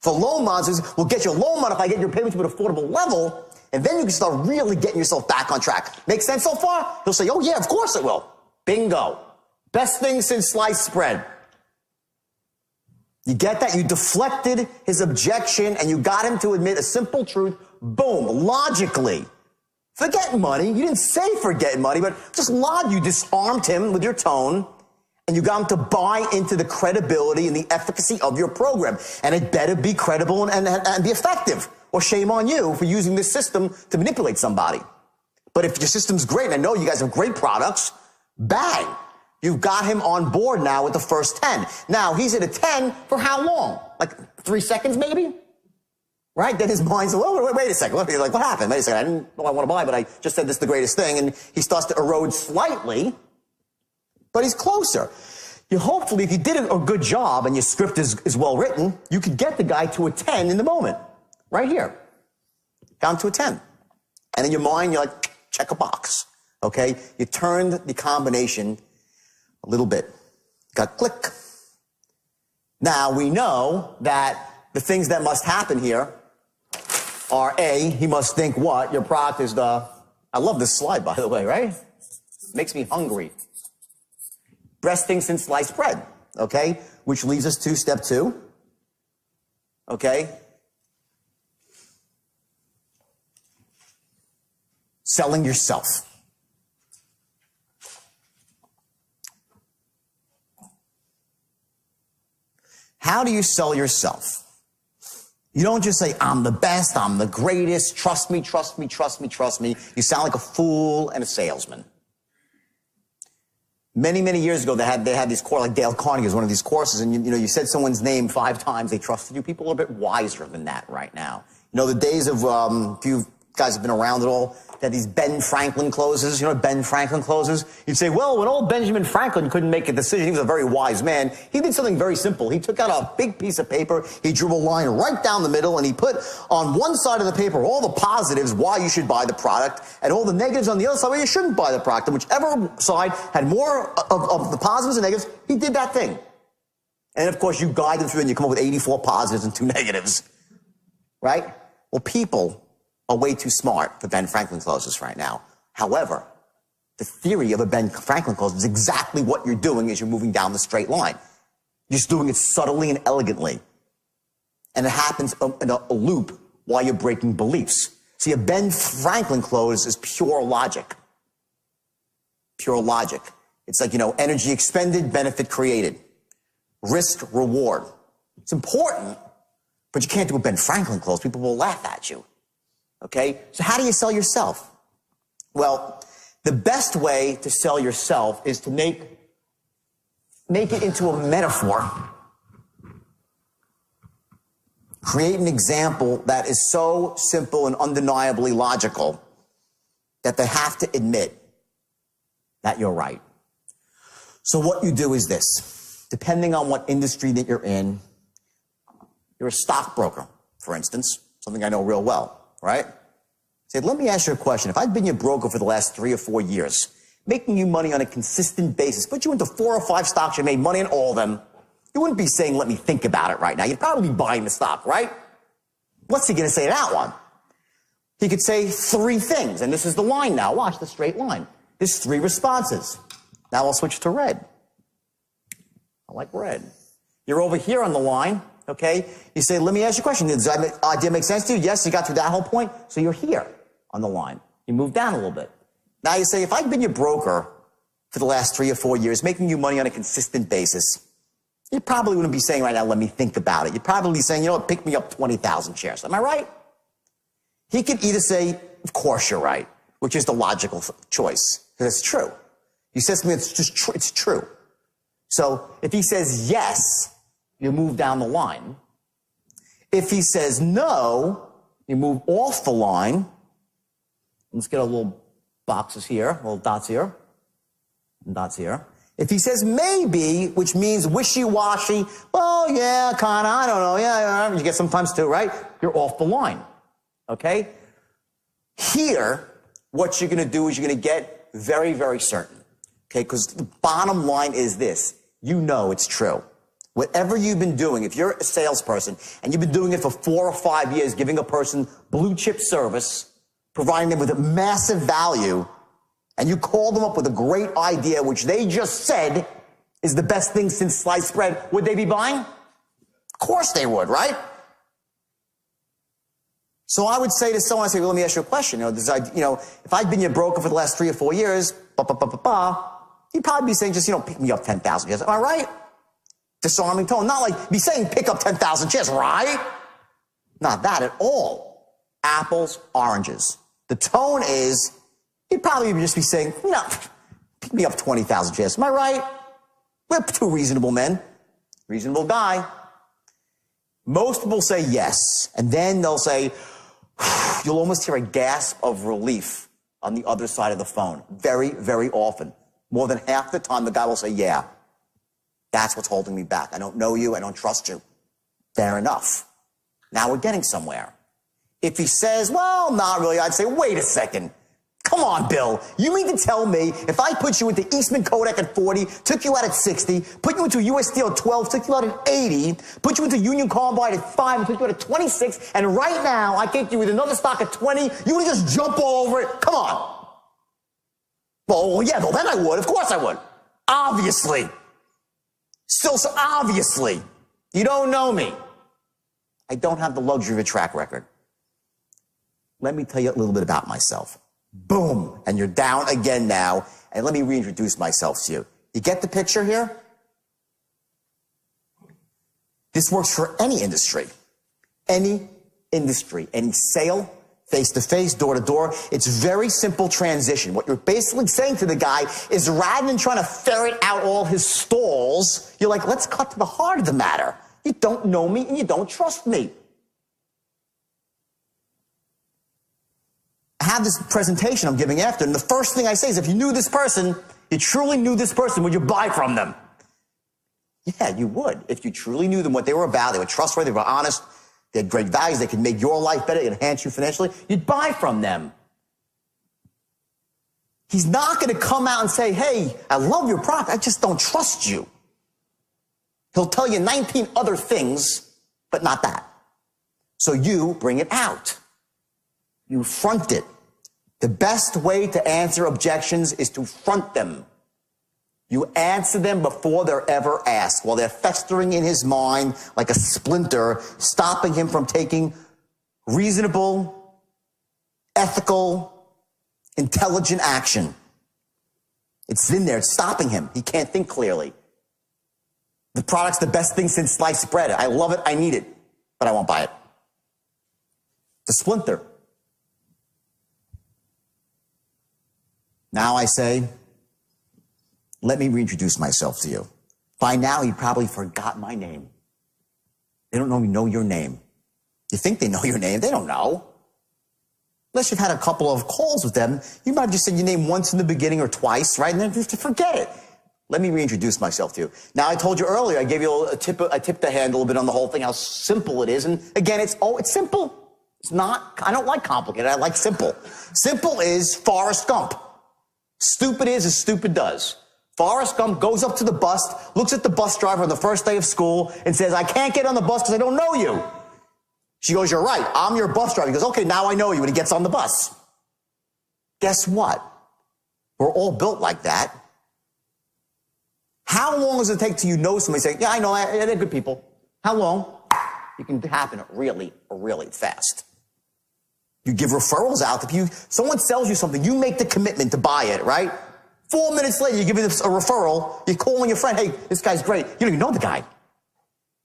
For loan modules, we'll get your loan mod if I get your payment to an affordable level, and then you can start really getting yourself back on track. Make sense so far? He'll say, oh yeah, of course it will. Bingo. Best thing since sliced bread. You get that? You deflected his objection and you got him to admit a simple truth. Boom. Logically. Forget money. You didn't say forget money, but just you disarmed him with your tone and you got him to buy into the credibility and the efficacy of your program. And it better be credible and be effective. Or shame on you for using this system to manipulate somebody. But if your system's great, and I know you guys have great products, bang. You've got him on board now with the first 10. Now, he's at a 10 for how long? Like 3 seconds, maybe? Right? Then his mind's like, oh, wait a second. You're like, what happened? Wait a second. I didn't know I want to buy, but I just said this is the greatest thing. And he starts to erode slightly, but he's closer. Hopefully, if you did a good job and your script is well written, you could get the guy to a 10 in the moment. Right here. Down to a 10. And in your mind, you're like, check a box. Okay? You turned the combination a little bit. Got click. Now we know that the things that must happen here are A, he must think what? Your product is I love this slide, by the way, right? Makes me hungry. Best thing since sliced bread. Okay? Which leads us to step 2. Okay? Selling yourself. How do you sell yourself? You don't just say, I'm the best, I'm the greatest, trust me, trust me, trust me, trust me. You sound like a fool and a salesman. Many, many years ago, they had these courses, like Dale Carnegie was one of these courses, and you said someone's name 5 times, they trusted you. People are a bit wiser than that right now. You know, the days of, if you guys have been around at all, that these Ben Franklin closes, you know what Ben Franklin closes? You'd say, well, when old Benjamin Franklin couldn't make a decision, he was a very wise man, he did something very simple. He took out a big piece of paper, he drew a line right down the middle, and he put on one side of the paper all the positives why you should buy the product, and all the negatives on the other side why you shouldn't buy the product. And whichever side had more of the positives and negatives, he did that thing. And of course, you guide them through and you come up with 84 positives and 2 negatives. Right? Well, people are way too smart for Ben Franklin closes right now. However, the theory of a Ben Franklin close is exactly what you're doing as you're moving down the straight line. You're just doing it subtly and elegantly. And it happens in a loop while you're breaking beliefs. See, a Ben Franklin close is pure logic. Pure logic. It's like, energy expended, benefit created. Risk, reward. It's important, but you can't do a Ben Franklin close. People will laugh at you. Okay? So how do you sell yourself? Well, the best way to sell yourself is to make it into a metaphor. Create an example that is so simple and undeniably logical that they have to admit that you're right. So what you do is this. Depending on what industry that you're in, you're a stockbroker, for instance, something I know real well. Right? Say, let me ask you a question. If I'd been your broker for the last 3 or 4 years, making you money on a consistent basis, put you into 4 or 5 stocks, you made money on all of them, you wouldn't be saying, let me think about it right now. You'd probably be buying the stock, right? What's he going to say to that one? He could say 3 things, and this is the line now. Watch the straight line. There's 3 responses. Now I'll switch to red. I like red. You're over here on the line. Okay? You say, let me ask you a question. Does that idea make sense to you? Yes, you got through that whole point. So you're here on the line. You move down a little bit. Now you say, if I'd been your broker for the last 3 or 4 years, making you money on a consistent basis, you probably wouldn't be saying right now, let me think about it. You'd probably be saying, pick me up 20,000 shares. Am I right? He could either say, of course you're right, which is the logical choice, because it's true. He says to me, it's just true. It's true. So if he says yes, you move down the line. If he says no, you move off the line. Let's get our little boxes here, little dots here, and dots here. If he says maybe, which means wishy-washy, well, yeah, kinda, I don't know, yeah, you get sometimes too, right? You're off the line, okay? Here, what you're gonna do is you're gonna get very, very certain, okay? Because the bottom line is this, it's true. Whatever you've been doing, if you're a salesperson and you've been doing it for 4 or 5 years, giving a person blue chip service, providing them with a massive value, and you call them up with a great idea, which they just said is the best thing since sliced bread, would they be buying? Of course they would, right? So I would say to someone, I say, well, let me ask you a question. If I'd been your broker for the last 3 or 4 years, you'd probably be saying just, pick me up 10,000 shares. Am I right? Disarming tone. Not like be saying pick up 10,000 shares, right? Not that at all. Apples, oranges. The tone is, you'd probably just be saying, no, pick me up 20,000 shares. Am I right? We're two reasonable men. Reasonable guy. Most people say yes. And then they'll say, you'll almost hear a gasp of relief on the other side of the phone. Very, very often. More than half the time, the guy will say, yeah, that's what's holding me back. I don't know you. I don't trust you. Fair enough. Now we're getting somewhere. If he says, well, not really, I'd say, wait a second. Come on, Bill. You mean to tell me if I put you into Eastman Kodak at 40, took you out at 60, put you into US Steel at 12, took you out at 80, put you into Union Carbide at 5, and took you out at 26, and right now I came to you with another stock at 20, you would just jump all over it? Come on. Well, yeah, well, then I would. Of course I would. Obviously. Still, so obviously. You don't know me. I don't have the luxury of a track record. Let me tell you a little bit about myself. Boom. And you're down again now. And let me reintroduce myself to you. You get the picture here? This works for any industry. Any industry. Any sale, face-to-face, door-to-door. It's very simple transition. What you're basically saying to the guy is rather than trying to ferret out all his stalls, you're like, let's cut to the heart of the matter. You don't know me and you don't trust me. I have this presentation I'm giving after, and the first thing I say is, if you knew this person, you truly knew this person, would you buy from them? Yeah, you would. If you truly knew them, what they were about, they were trustworthy, they were honest, they had great values, they could make your life better, enhance you financially, you'd buy from them. He's not going to come out and say, hey, I love your product, I just don't trust you. He'll tell you 19 other things, but not that. So you bring it out. You front it. The best way to answer objections is to front them. You answer them before they're ever asked, while they're festering in his mind like a splinter, stopping him from taking reasonable, ethical, intelligent action. It's in there. It's stopping him. He can't think clearly. The product's the best thing since sliced bread. I love it. I need it. But I won't buy it. The splinter. Now I say, let me reintroduce myself to you. By now, he probably forgot my name. They don't know your name. You think they know your name. They don't know. Unless you've had a couple of calls with them, you might have just said your name once in the beginning or twice, right? And then just forget it. Let me reintroduce myself to you. Now, I told you earlier, I gave you a tip to handle a bit on the whole thing, how simple it is. And again, it's simple. It's not, I don't like complicated. I like simple. Simple is Forrest Gump. Stupid is as stupid does. Forrest Gump goes up to the bus, looks at the bus driver on the first day of school and says, I can't get on the bus because I don't know you. She goes, you're right. I'm your bus driver. He goes, okay, now I know you. And he gets on the bus. Guess what? We're all built like that. How long does it take till you know somebody saying, yeah, I know, they're good people. How long? You can happen really, really fast. You give referrals out. If someone sells you something, you make the commitment to buy it, right? 4 minutes later, you give it a referral. You're calling your friend, hey, this guy's great. You don't even know the guy.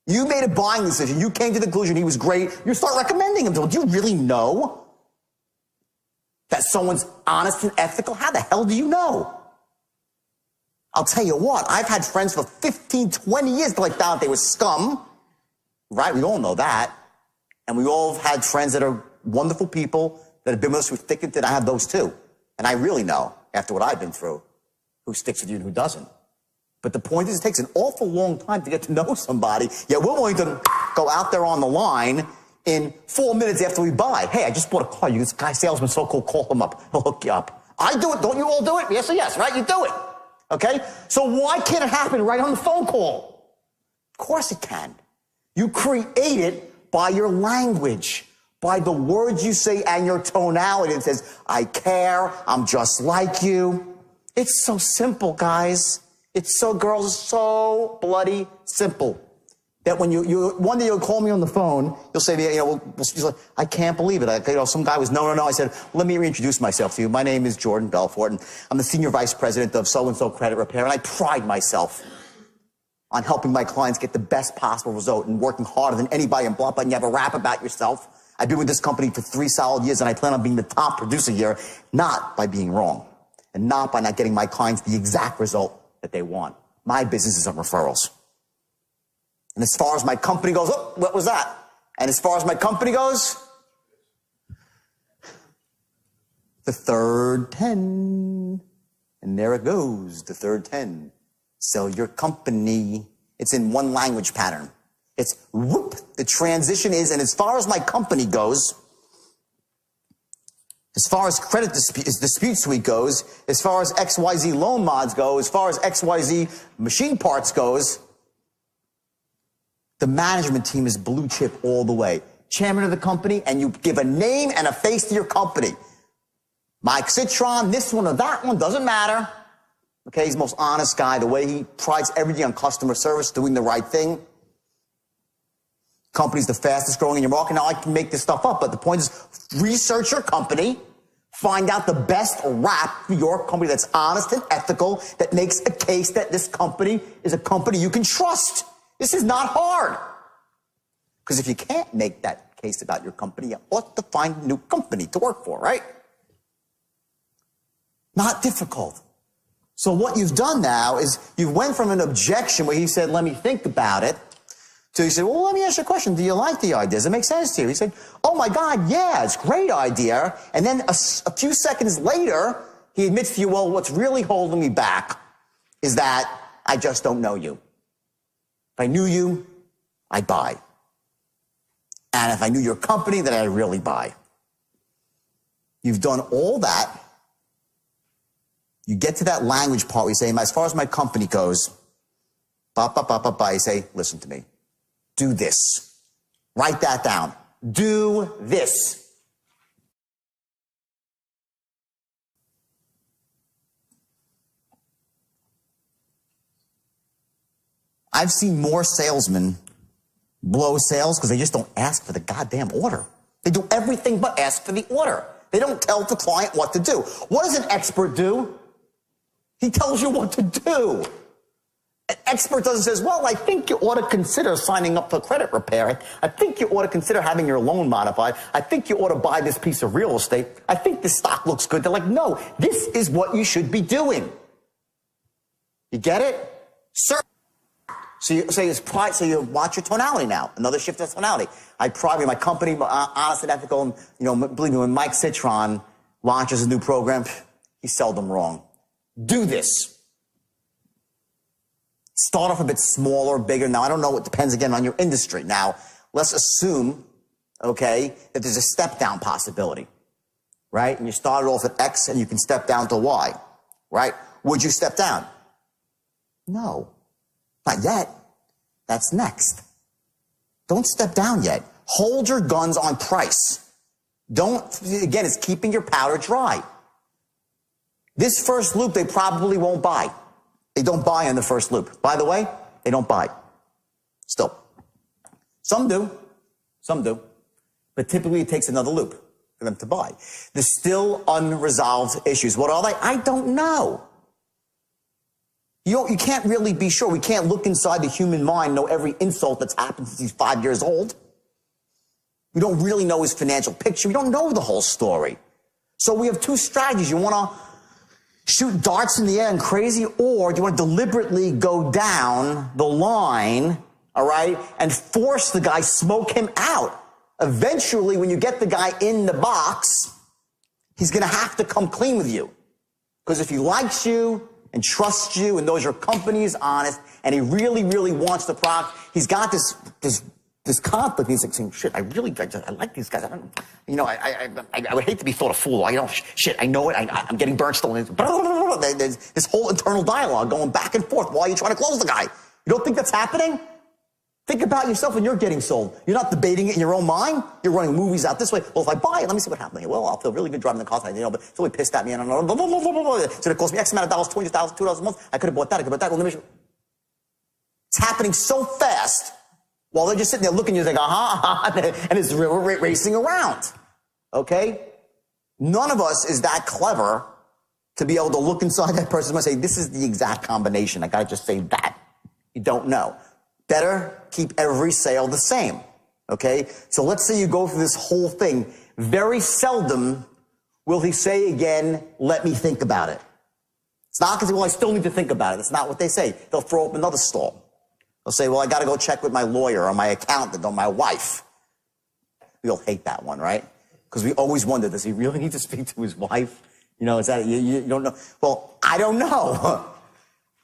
You made a buying decision. You came to the conclusion he was great. You start recommending him. Do you really know that someone's honest and ethical? How the hell do you know? I'll tell you what, I've had friends for 15, 20 years that I thought they were scum, right? We all know that. And we all have had friends that are wonderful people that have been with us through thick and thin. I have those too. And I really know, after what I've been through, who sticks with you and who doesn't. But the point is, it takes an awful long time to get to know somebody. Yet we're willing to go out there on the line in 4 minutes after we buy. Hey, I just bought a car. This guy salesman's so cool. Call him up. He'll hook you up. I do it. Don't you all do it? Yes or yes, right? You do it. Okay? So why can't it happen right on the phone call? Of course it can. You create it by your language, by the words you say and your tonality. It says, I care, I'm just like you. It's so simple, guys. It's so, girls, it's so bloody simple. That when one day you'll call me on the phone, you'll say to me, I can't believe it. Some guy was, no. I said, let me reintroduce myself to you. My name is Jordan Belfort, and I'm the Senior Vice President of so-and-so Credit Repair, and I pride myself on helping my clients get the best possible result and working harder than anybody and blah, blah, and you have a rap about yourself. I've been with this company for 3 solid years, and I plan on being the top producer here, not by being wrong, and not by not getting my clients the exact result that they want. My business is on referrals. And as far as my company goes, oh, what was that? And as far as my company goes, the third 10. And there it goes, the third 10. Sell your company. It's in one language pattern. It's whoop. The transition is, and as far as my company goes, as far as credit dispute suite goes, as far as XYZ loan mods go, as far as XYZ machine parts goes, the management team is blue chip all the way. Chairman of the company, and you give a name and a face to your company. Mike Citron, this one or that one, doesn't matter. Okay, he's the most honest guy, the way he prides everything on customer service, doing the right thing. Company's the fastest growing in your market. Now, I can make this stuff up, but the point is, research your company, find out the best rap for your company that's honest and ethical, that makes a case that this company is a company you can trust. This is not hard. Because if you can't make that case about your company, you ought to find a new company to work for, right? Not difficult. So what you've done now is you went from an objection where he said, let me think about it, to he said, well, let me ask you a question. Do you like the idea? Does it make sense to you? He said, oh my God, yeah, it's a great idea. And then a few seconds later, he admits to you, well, what's really holding me back is that I just don't know you. If I knew you, I'd buy. And if I knew your company, then I'd really buy. You've done all that. You get to that language part where you say, as far as my company goes, you say, listen to me. Do this. Write that down. Do this. I've seen more salesmen blow sales because they just don't ask for the goddamn order. They do everything but ask for the order. They don't tell the client what to do. What does an expert do? He tells you what to do. An expert doesn't say, well, I think you ought to consider signing up for credit repair. I think you ought to consider having your loan modified. I think you ought to buy this piece of real estate. I think this stock looks good. They're like, no, this is what you should be doing. You get it? Sir. So you say it's pride. So you watch your tonality now. Another shift of tonality. I pride me, my company, honest and ethical. And, believe me, when Mike Citron launches a new program, he seldom wrong. Do this. Start off a bit smaller, bigger. Now, I don't know. It depends, again, on your industry. Now, let's assume, okay, that there's a step-down possibility, right? And you started off at X and you can step down to Y, right? Would you step down? No. Not yet. That's next. Don't step down yet. Hold your guns on price. Don't, again, it's keeping your powder dry. This first loop, they probably won't buy. They don't buy on the first loop. By the way, they don't buy. Still. Some do. Some do. But typically it takes another loop for them to buy. There's still unresolved issues. What are they? I don't know. You can't really be sure. We can't look inside the human mind, know every insult that's happened since he's 5 years old. We don't really know his financial picture. We don't know the whole story. So we have two strategies. You want to shoot darts in the air and crazy, or do you want to deliberately go down the line, all right, and force the guy, smoke him out? Eventually, when you get the guy in the box, he's going to have to come clean with you. Because if he likes you and trusts you and knows your company is honest and he really, really wants the product, he's got this conflict. He's like saying, shit, I like these guys. I would hate to be thought a fool. Shit, I know it. I'm getting burnt, stolen. There's this whole internal dialogue going back and forth while you're trying to close the guy. You don't think that's happening? Think about yourself when you're getting sold. You're not debating it in your own mind. You're running movies out this way. Well, if I buy it, let me see what happens. Well, I'll feel really good driving the car, but it's really pissed at me. And blah, blah, blah, blah, blah, blah. It's going to cost me X amount of dollars, $20,000, $2 a month. I could have bought that. I could have bought that. Well, it's happening so fast while they're just sitting there looking at you like, and it's racing around. Okay? None of us is that clever to be able to look inside that person and say, this is the exact combination. I got to just say that. You don't know. Better keep every sale the same, okay? So let's say you go through this whole thing. Very seldom will he say again, let me think about it. It's not because, well, I still need to think about it. That's not what they say. They'll throw up another stall. They'll say, well, I got to go check with my lawyer or my accountant or my wife. We all hate that one, right? Because we always wonder, does he really need to speak to his wife? You know, is that, you don't know? Well, I don't know.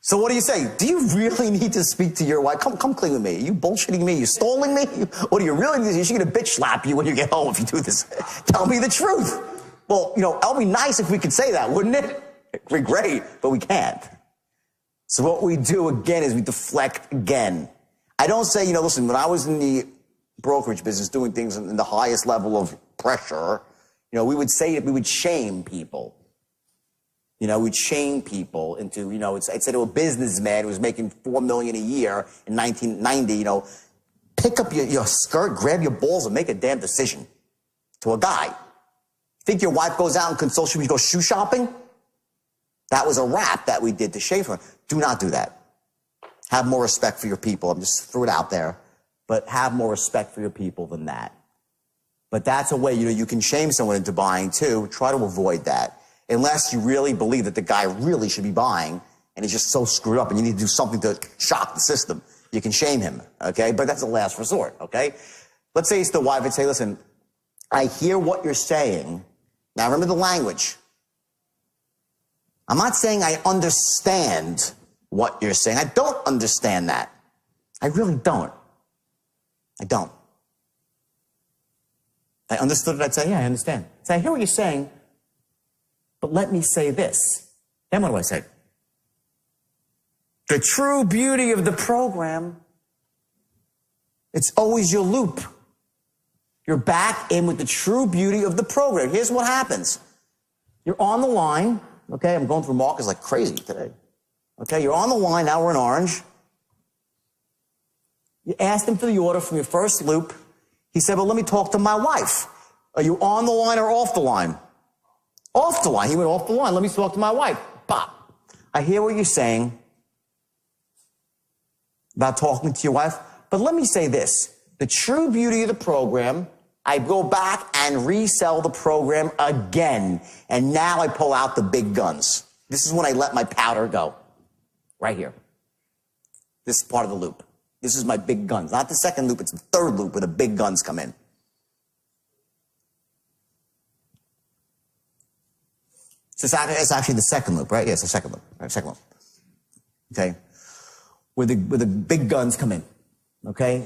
So what do you say? Do you really need to speak to your wife? Come clean with me. Are you bullshitting me? Are you stalling me? What do you really need? She's going to bitch slap you when you get home if you do this. Tell me the truth. Well, you know, it'll be nice if we could say that, wouldn't it? It'd be great, but we can't. So what we do again is we deflect again. I don't say, you know, listen, when I was in the brokerage business doing things in the highest level of pressure, you know, we would say that we would shame people. You know, we'd shame people into, you know, I'd say to a businessman who was making $4 million a year in 1990, you know, pick up your skirt, grab your balls, and make a damn decision. To a guy. Think your wife goes out and consults you when you go shoe shopping? That was a rap that we did to shame her. Do not do that. Have more respect for your people. I'm just threw it out there. But have more respect for your people than that. But that's a way, you know, you can shame someone into buying too. Try to avoid that. Unless you really believe that the guy really should be buying and he's just so screwed up and you need to do something to shock the system. You can shame him, okay? But that's the last resort, okay? Let's say it's the wife and say, listen, I hear what you're saying. Now remember the language. I'm not saying I understand what you're saying. I don't understand that. I really don't. I don't. If I understood it, I'd say, yeah, I understand. So I hear what you're saying. But let me say this. Then what do I say? The true beauty of the program, it's always your loop. You're back in with the true beauty of the program. Here's what happens. You're on the line. Okay, I'm going through markers like crazy today. Okay, you're on the line. Now we're in orange. You asked him for the order from your first loop. He said, well, let me talk to my wife. Are you on the line or off the line? Off the line. He went off the line. Let me talk to my wife. Bop. I hear what you're saying about talking to your wife, but let me say this. The true beauty of the program, I go back and resell the program again, and now I pull out the big guns. This is when I let my powder go. Right here. This is part of the loop. This is my big guns. Not the second loop, it's the third loop where the big guns come in. So it's actually the second loop, right? Yeah, it's the second loop. Right, second loop. Okay? Where the big guns come in. Okay?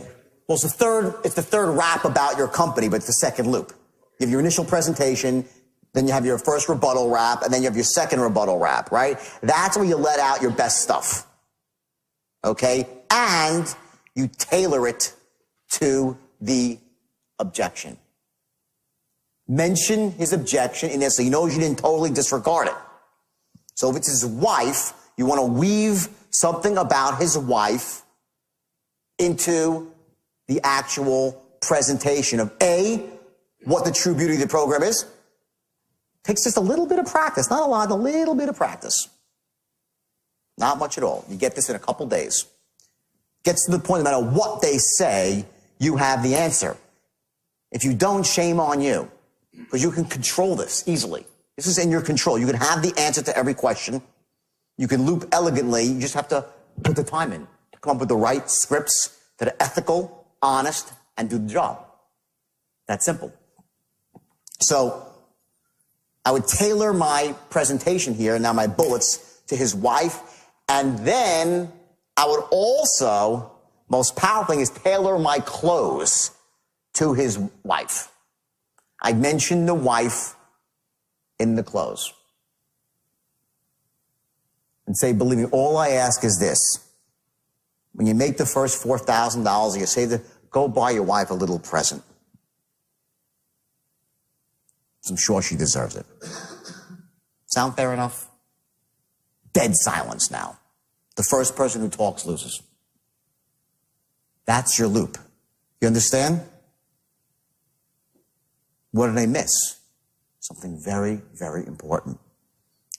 Well, it's the third rap about your company, but it's the second loop. You have your initial presentation, then you have your first rebuttal rap, and then you have your second rebuttal rap, right? That's where you let out your best stuff. Okay? And you tailor it to the objection. Mention his objection in there so he knows you didn't totally disregard it. So if it's his wife, you want to weave something about his wife into the actual presentation of A, what the true beauty of the program is. Takes just a little bit of practice, not a lot, a little bit of practice. Not much at all. You get this in a couple days. Gets to the point, no matter what they say, you have the answer. If you don't, shame on you. Because you can control this easily. This is in your control. You can have the answer to every question. You can loop elegantly. You just have to put the time in to come up with the right scripts that are ethical, honest, and do the job. That's simple. So I would tailor my presentation here, now my bullets, to his wife. And then I would also, most powerful thing is tailor my close to his wife. I mentioned the wife in the close. And say, believe me, all I ask is this. When you make the first $4,000, you say that, go buy your wife a little present. I'm sure she deserves it. Sound fair enough? Dead silence now. The first person who talks loses. That's your loop. You understand? What did I miss? Something very, very important.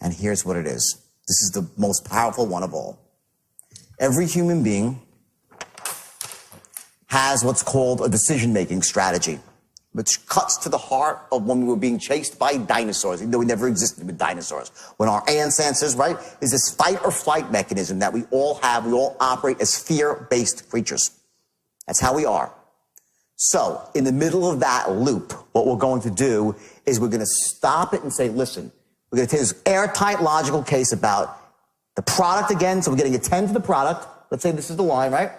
And here's what it is. This is the most powerful one of all. Every human being has what's called a decision-making strategy, which cuts to the heart of when we were being chased by dinosaurs, even though we never existed with dinosaurs. When our ancestors, right, is this fight or flight mechanism that we all have. We all operate as fear-based creatures. That's how we are. So, in the middle of that loop, what we're going to do is we're going to stop it and say, listen, we're going to take this airtight logical case about the product again. So we're getting a 10 to the product. Let's say this is the line, right?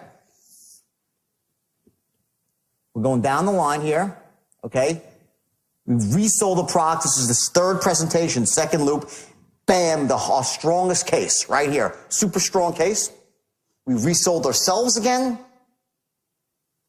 We're going down the line here, okay? We resold the product. This is this third presentation, second loop. Bam, our strongest case right here. Super strong case. We resold ourselves again,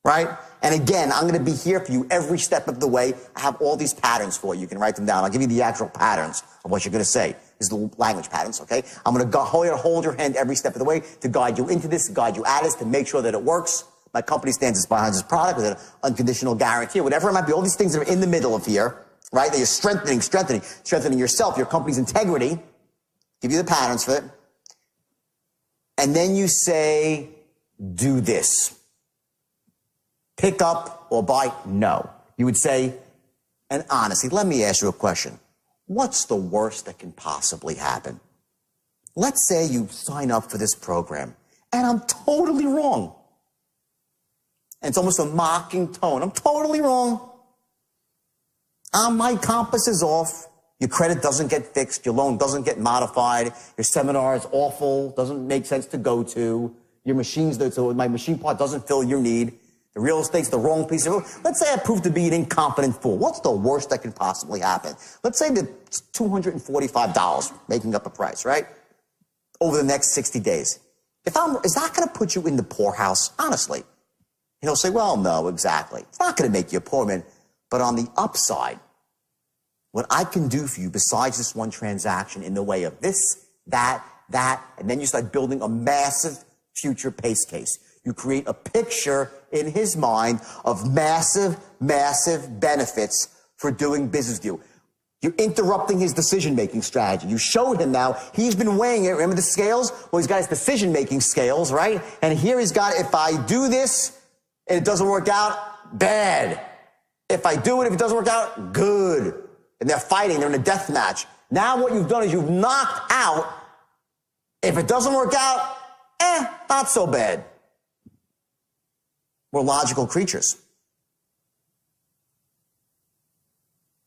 right? And again, I'm going to be here for you every step of the way. I have all these patterns for you. You can write them down. I'll give you the actual patterns of what you're going to say. This is the language patterns, okay? I'm going to hold your hand every step of the way to guide you into this, to guide you at this, to make sure that it works. My company stands behind this product with an unconditional guarantee, or whatever it might be. All these things that are in the middle of here, right? That you're strengthening yourself, your company's integrity. Give you the patterns for it. And then you say, do this. Pick up or buy? No. You would say, and honestly, let me ask you a question. What's the worst that can possibly happen? Let's say you sign up for this program, and I'm totally wrong. And it's almost a mocking tone. I'm totally wrong. My compass is off. Your credit doesn't get fixed. Your loan doesn't get modified. Your seminar is awful. Doesn't make sense to go to. Your my machine part doesn't fill your need. The real estate's the wrong piece of real. Let's say I prove to be an incompetent fool. What's the worst that can possibly happen? Let's say that it's $245, making up a price, right? Over the next 60 days. Is that going to put you in the poorhouse? Honestly. And he'll say, well, no, exactly. It's not going to make you a poor man. But on the upside, what I can do for you besides this one transaction in the way of this, that, and then you start building a massive future pace case. You create a picture in his mind of massive, massive benefits for doing business with you. You're interrupting his decision-making strategy. You showed him now. He's been weighing it. Remember the scales? Well, he's got his decision-making scales, right? And here he's got, if I do this and it doesn't work out, bad. If I do it, if it doesn't work out, good. And they're fighting. They're in a death match. Now what you've done is you've knocked out, if it doesn't work out, not so bad. We're logical creatures.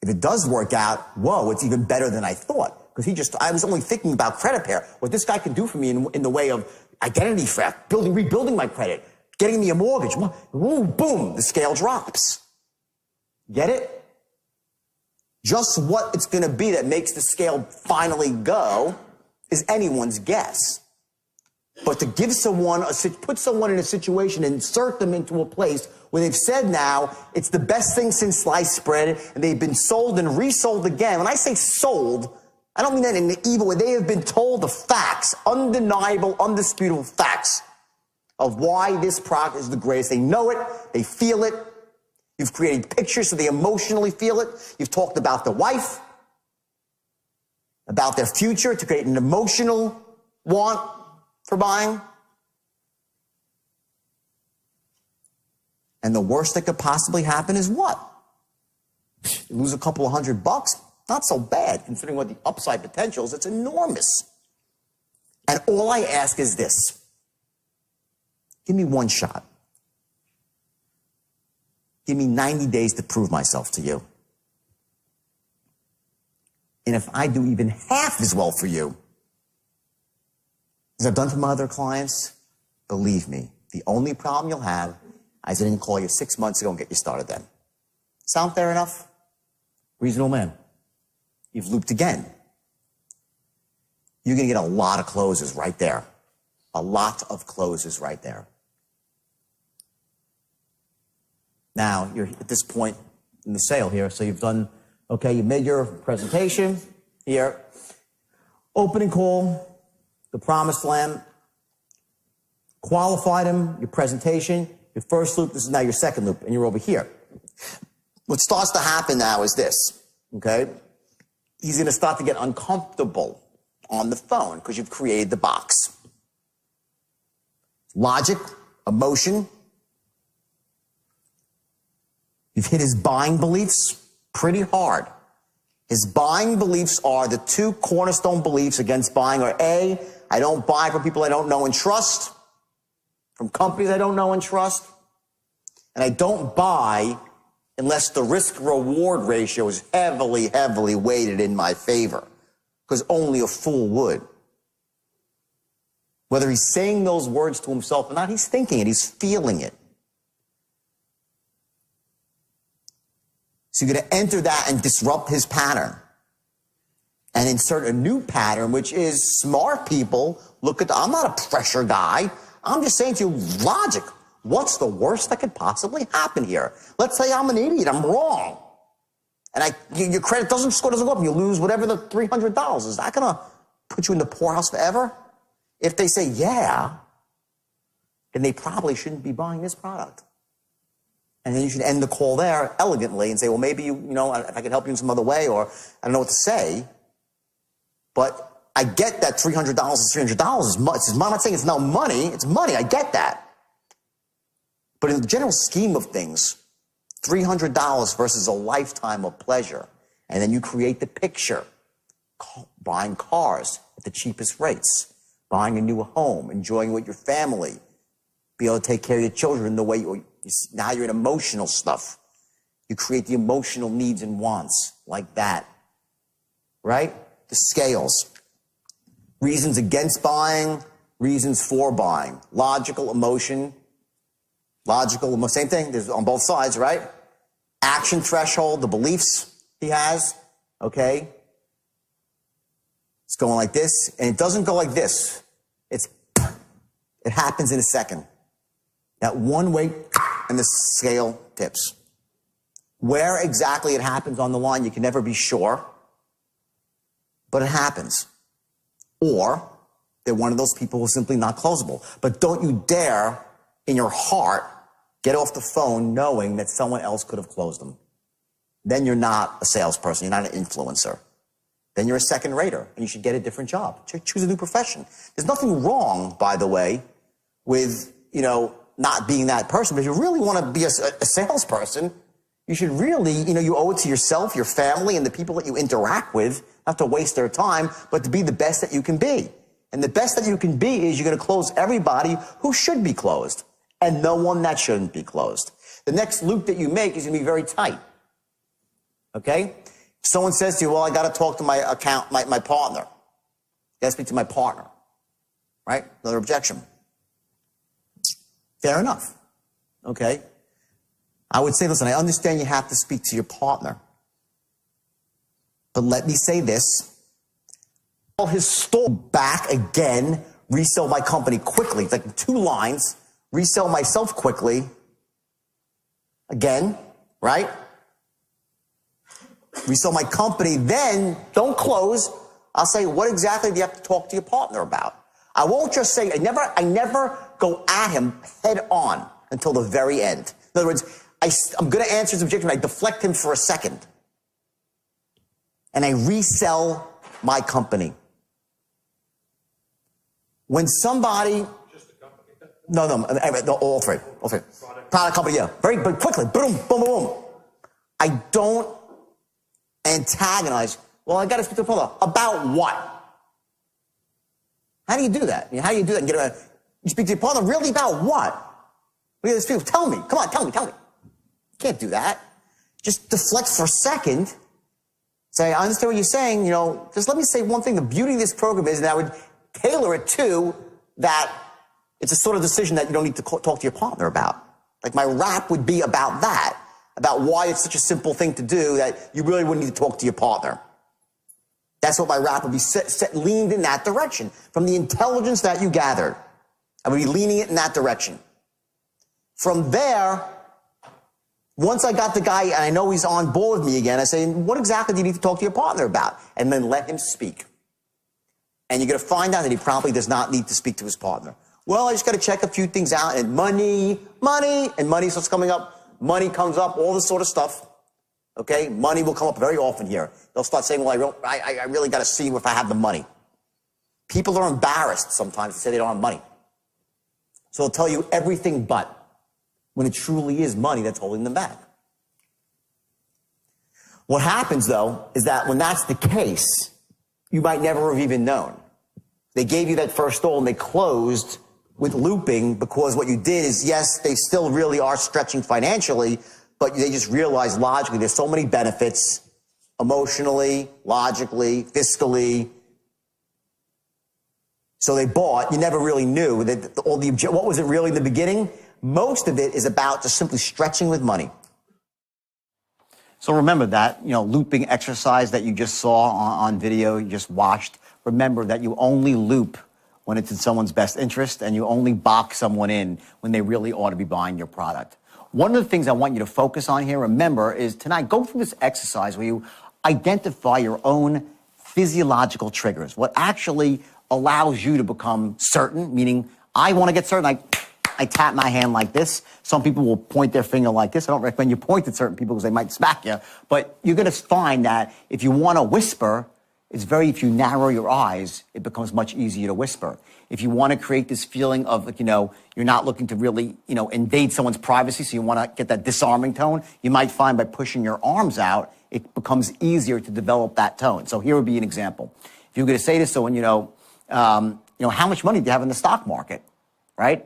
If it does work out, whoa, it's even better than I thought. Because I was only thinking about credit repair. What this guy can do for me in the way of identity theft, rebuilding my credit, getting me a mortgage. Ooh, boom, the scale drops. Get it? Just what it's going to be that makes the scale finally go is anyone's guess. But to give someone, put someone in a situation, insert them into a place where they've said now, it's the best thing since sliced bread, and they've been sold and resold again. When I say sold, I don't mean that in an evil way. They have been told the facts, undeniable, undisputable facts of why this product is the greatest. They know it. They feel it. You've created pictures so they emotionally feel it. You've talked about the wife, about their future to create an emotional want for buying. And the worst that could possibly happen is what? You lose a couple of $100. Not so bad, considering what the upside potential is. It's enormous. And all I ask is this. Give me one shot. Give me 90 days to prove myself to you. And if I do even half as well for you as I've done for my other clients, believe me, the only problem you'll have is I didn't call you 6 months ago and get you started then. Sound fair enough? Reasonable man. You've looped again. You're going to get a lot of closes right there. A lot of closes right there. Now, you're at this point in the sale here, so you've done, okay, you made your presentation here, opening call, the promised land, qualified him, your presentation, your first loop, this is now your second loop, and you're over here. What starts to happen now is this, okay? He's going to start to get uncomfortable on the phone because you've created the box. Logic, emotion. You've hit his buying beliefs pretty hard. His buying beliefs are the two cornerstone beliefs against buying are A, I don't buy from people I don't know and trust, from companies I don't know and trust, and I don't buy unless the risk-reward ratio is heavily, heavily weighted in my favor, because only a fool would. Whether he's saying those words to himself or not, he's thinking it, he's feeling it. So you're going to enter that and disrupt his pattern and insert a new pattern, which is smart people look at, I'm not a pressure guy. I'm just saying to you, logic. What's the worst that could possibly happen here? Let's say I'm an idiot, I'm wrong. And your credit score doesn't go up, and you lose whatever the $300 is. Is that going to put you in the poorhouse forever? If they say, yeah, then they probably shouldn't be buying this product. And then you should end the call there elegantly and say, well, maybe, if I could help you in some other way, or I don't know what to say. But I get that $300 is $300 is much. I'm not saying it's no money. It's money. I get that. But in the general scheme of things, $300 versus a lifetime of pleasure. And then you create the picture. Buying cars at the cheapest rates. Buying a new home. Enjoying it with your family. Be able to take care of your children the way now you're in emotional stuff. You create the emotional needs and wants like that. Right? The scales. Reasons against buying. Reasons for buying. Logical, emotion. Logical, same thing, there's on both sides, right? Action threshold, the beliefs he has, okay? It's going like this, and it doesn't go like this. It happens in a second. That one way, and the scale tips. Where exactly it happens on the line, you can never be sure, but it happens. Or they're one of those people who are simply not closable. But don't you dare, in your heart, get off the phone knowing that someone else could have closed them. Then you're not a salesperson. You're not an influencer. Then you're a second-rater, and you should get a different job. Choose a new profession. There's nothing wrong, by the way, with, not being that person. But if you really want to be a salesperson, you should really, you owe it to yourself, your family, and the people that you interact with, not to waste their time, but to be the best that you can be. And the best that you can be is you're going to close everybody who should be closed. And no one that shouldn't be closed. The next loop that you make is going to be very tight. Okay? If someone says to you, well, I got to talk to my partner. I got to speak to my partner. Right? Another objection. Fair enough. Okay? I would say, listen, I understand you have to speak to your partner. But let me say this. All his store back again, resell my company quickly. It's like 2 lines. Resell myself quickly, again, right? Resell my company, then don't close. I'll say, what exactly do you have to talk to your partner about? I won't just say, I never go at him head on until the very end. In other words, I'm going to answer his objection. I deflect him for a second. And I resell my company. When somebody... No, all three. Product company, yeah. Very quickly, boom, boom, boom. I don't antagonize. Well, I got to speak to the phone. About what? How do you do that? How do you do that? You speak to your partner, really about what? Look at these people. Tell me. Come on, tell me. You can't do that. Just deflect for a second. Say, I understand what you're saying. Just let me say one thing. The beauty of this program is that I would tailor it to that. It's a sort of decision that you don't need to talk to your partner about. Like my rap would be about that, about why it's such a simple thing to do that you really wouldn't need to talk to your partner. That's what my rap would be, leaned in that direction. From the intelligence that you gathered, I would be leaning it in that direction. From there, Once I got the guy and I know he's on board with me again, I say, what exactly do you need to talk to your partner about? And then let him speak. And you're going to find out that he probably does not need to speak to his partner. Well, I just got to check a few things out, and money, and money starts coming up. Money comes up, all this sort of stuff. Okay? Money will come up very often here. They'll start saying, well, I really got to see if I have the money. People are embarrassed sometimes to say they don't have money. So they'll tell you everything but, when it truly is money that's holding them back. What happens, though, is that when that's the case, you might never have even known. They gave you that first stall and they closed with looping because what you did is, yes, they still really are stretching financially, but they just realized logically there's so many benefits, emotionally, logically, fiscally. So they bought. You never really knew that what was it really in the beginning? Most of it is about just simply stretching with money. So remember that, looping exercise that you just saw on video, you just watched. Remember that you only loop when it's in someone's best interest, and you only box someone in when they really ought to be buying your product. One of the things I want you to focus on here, remember, is tonight, go through this exercise where you identify your own physiological triggers, what actually allows you to become certain, meaning I want to get certain, I tap my hand like this. Some people will point their finger like this. I don't recommend you point at certain people because they might smack you. But you're going to find that if you want to whisper, if you narrow your eyes, it becomes much easier to whisper. If you want to create this feeling of, you're not looking to really, invade someone's privacy, so you want to get that disarming tone, you might find by pushing your arms out, it becomes easier to develop that tone. So here would be an example. If you're going to say to someone, how much money do you have in the stock market, right?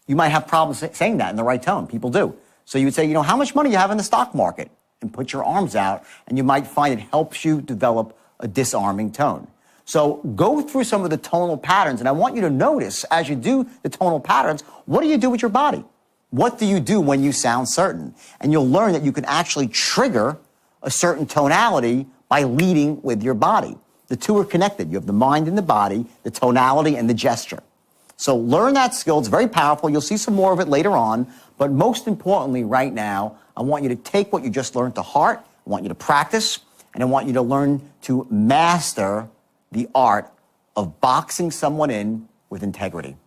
You might have problems saying that in the right tone. People do. So you would say, how much money do you have in the stock market? And put your arms out, and you might find it helps you develop a disarming tone. So go through some of the tonal patterns, and I want you to notice as you do the tonal patterns, what do you do with your body? What do you do when you sound certain? And you'll learn that you can actually trigger a certain tonality by leading with your body. The two are connected. You have the mind and the body, the tonality and the gesture. So learn that skill. It's very powerful. You'll see some more of it later on. But most importantly, right now, I want you to take what you just learned to heart. I want you to practice. And I want you to learn to master the art of boxing someone in with integrity,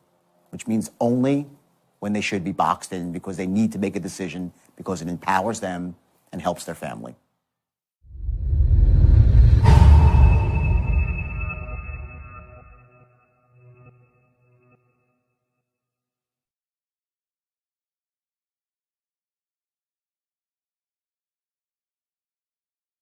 which means only when they should be boxed in because they need to make a decision because it empowers them and helps their family.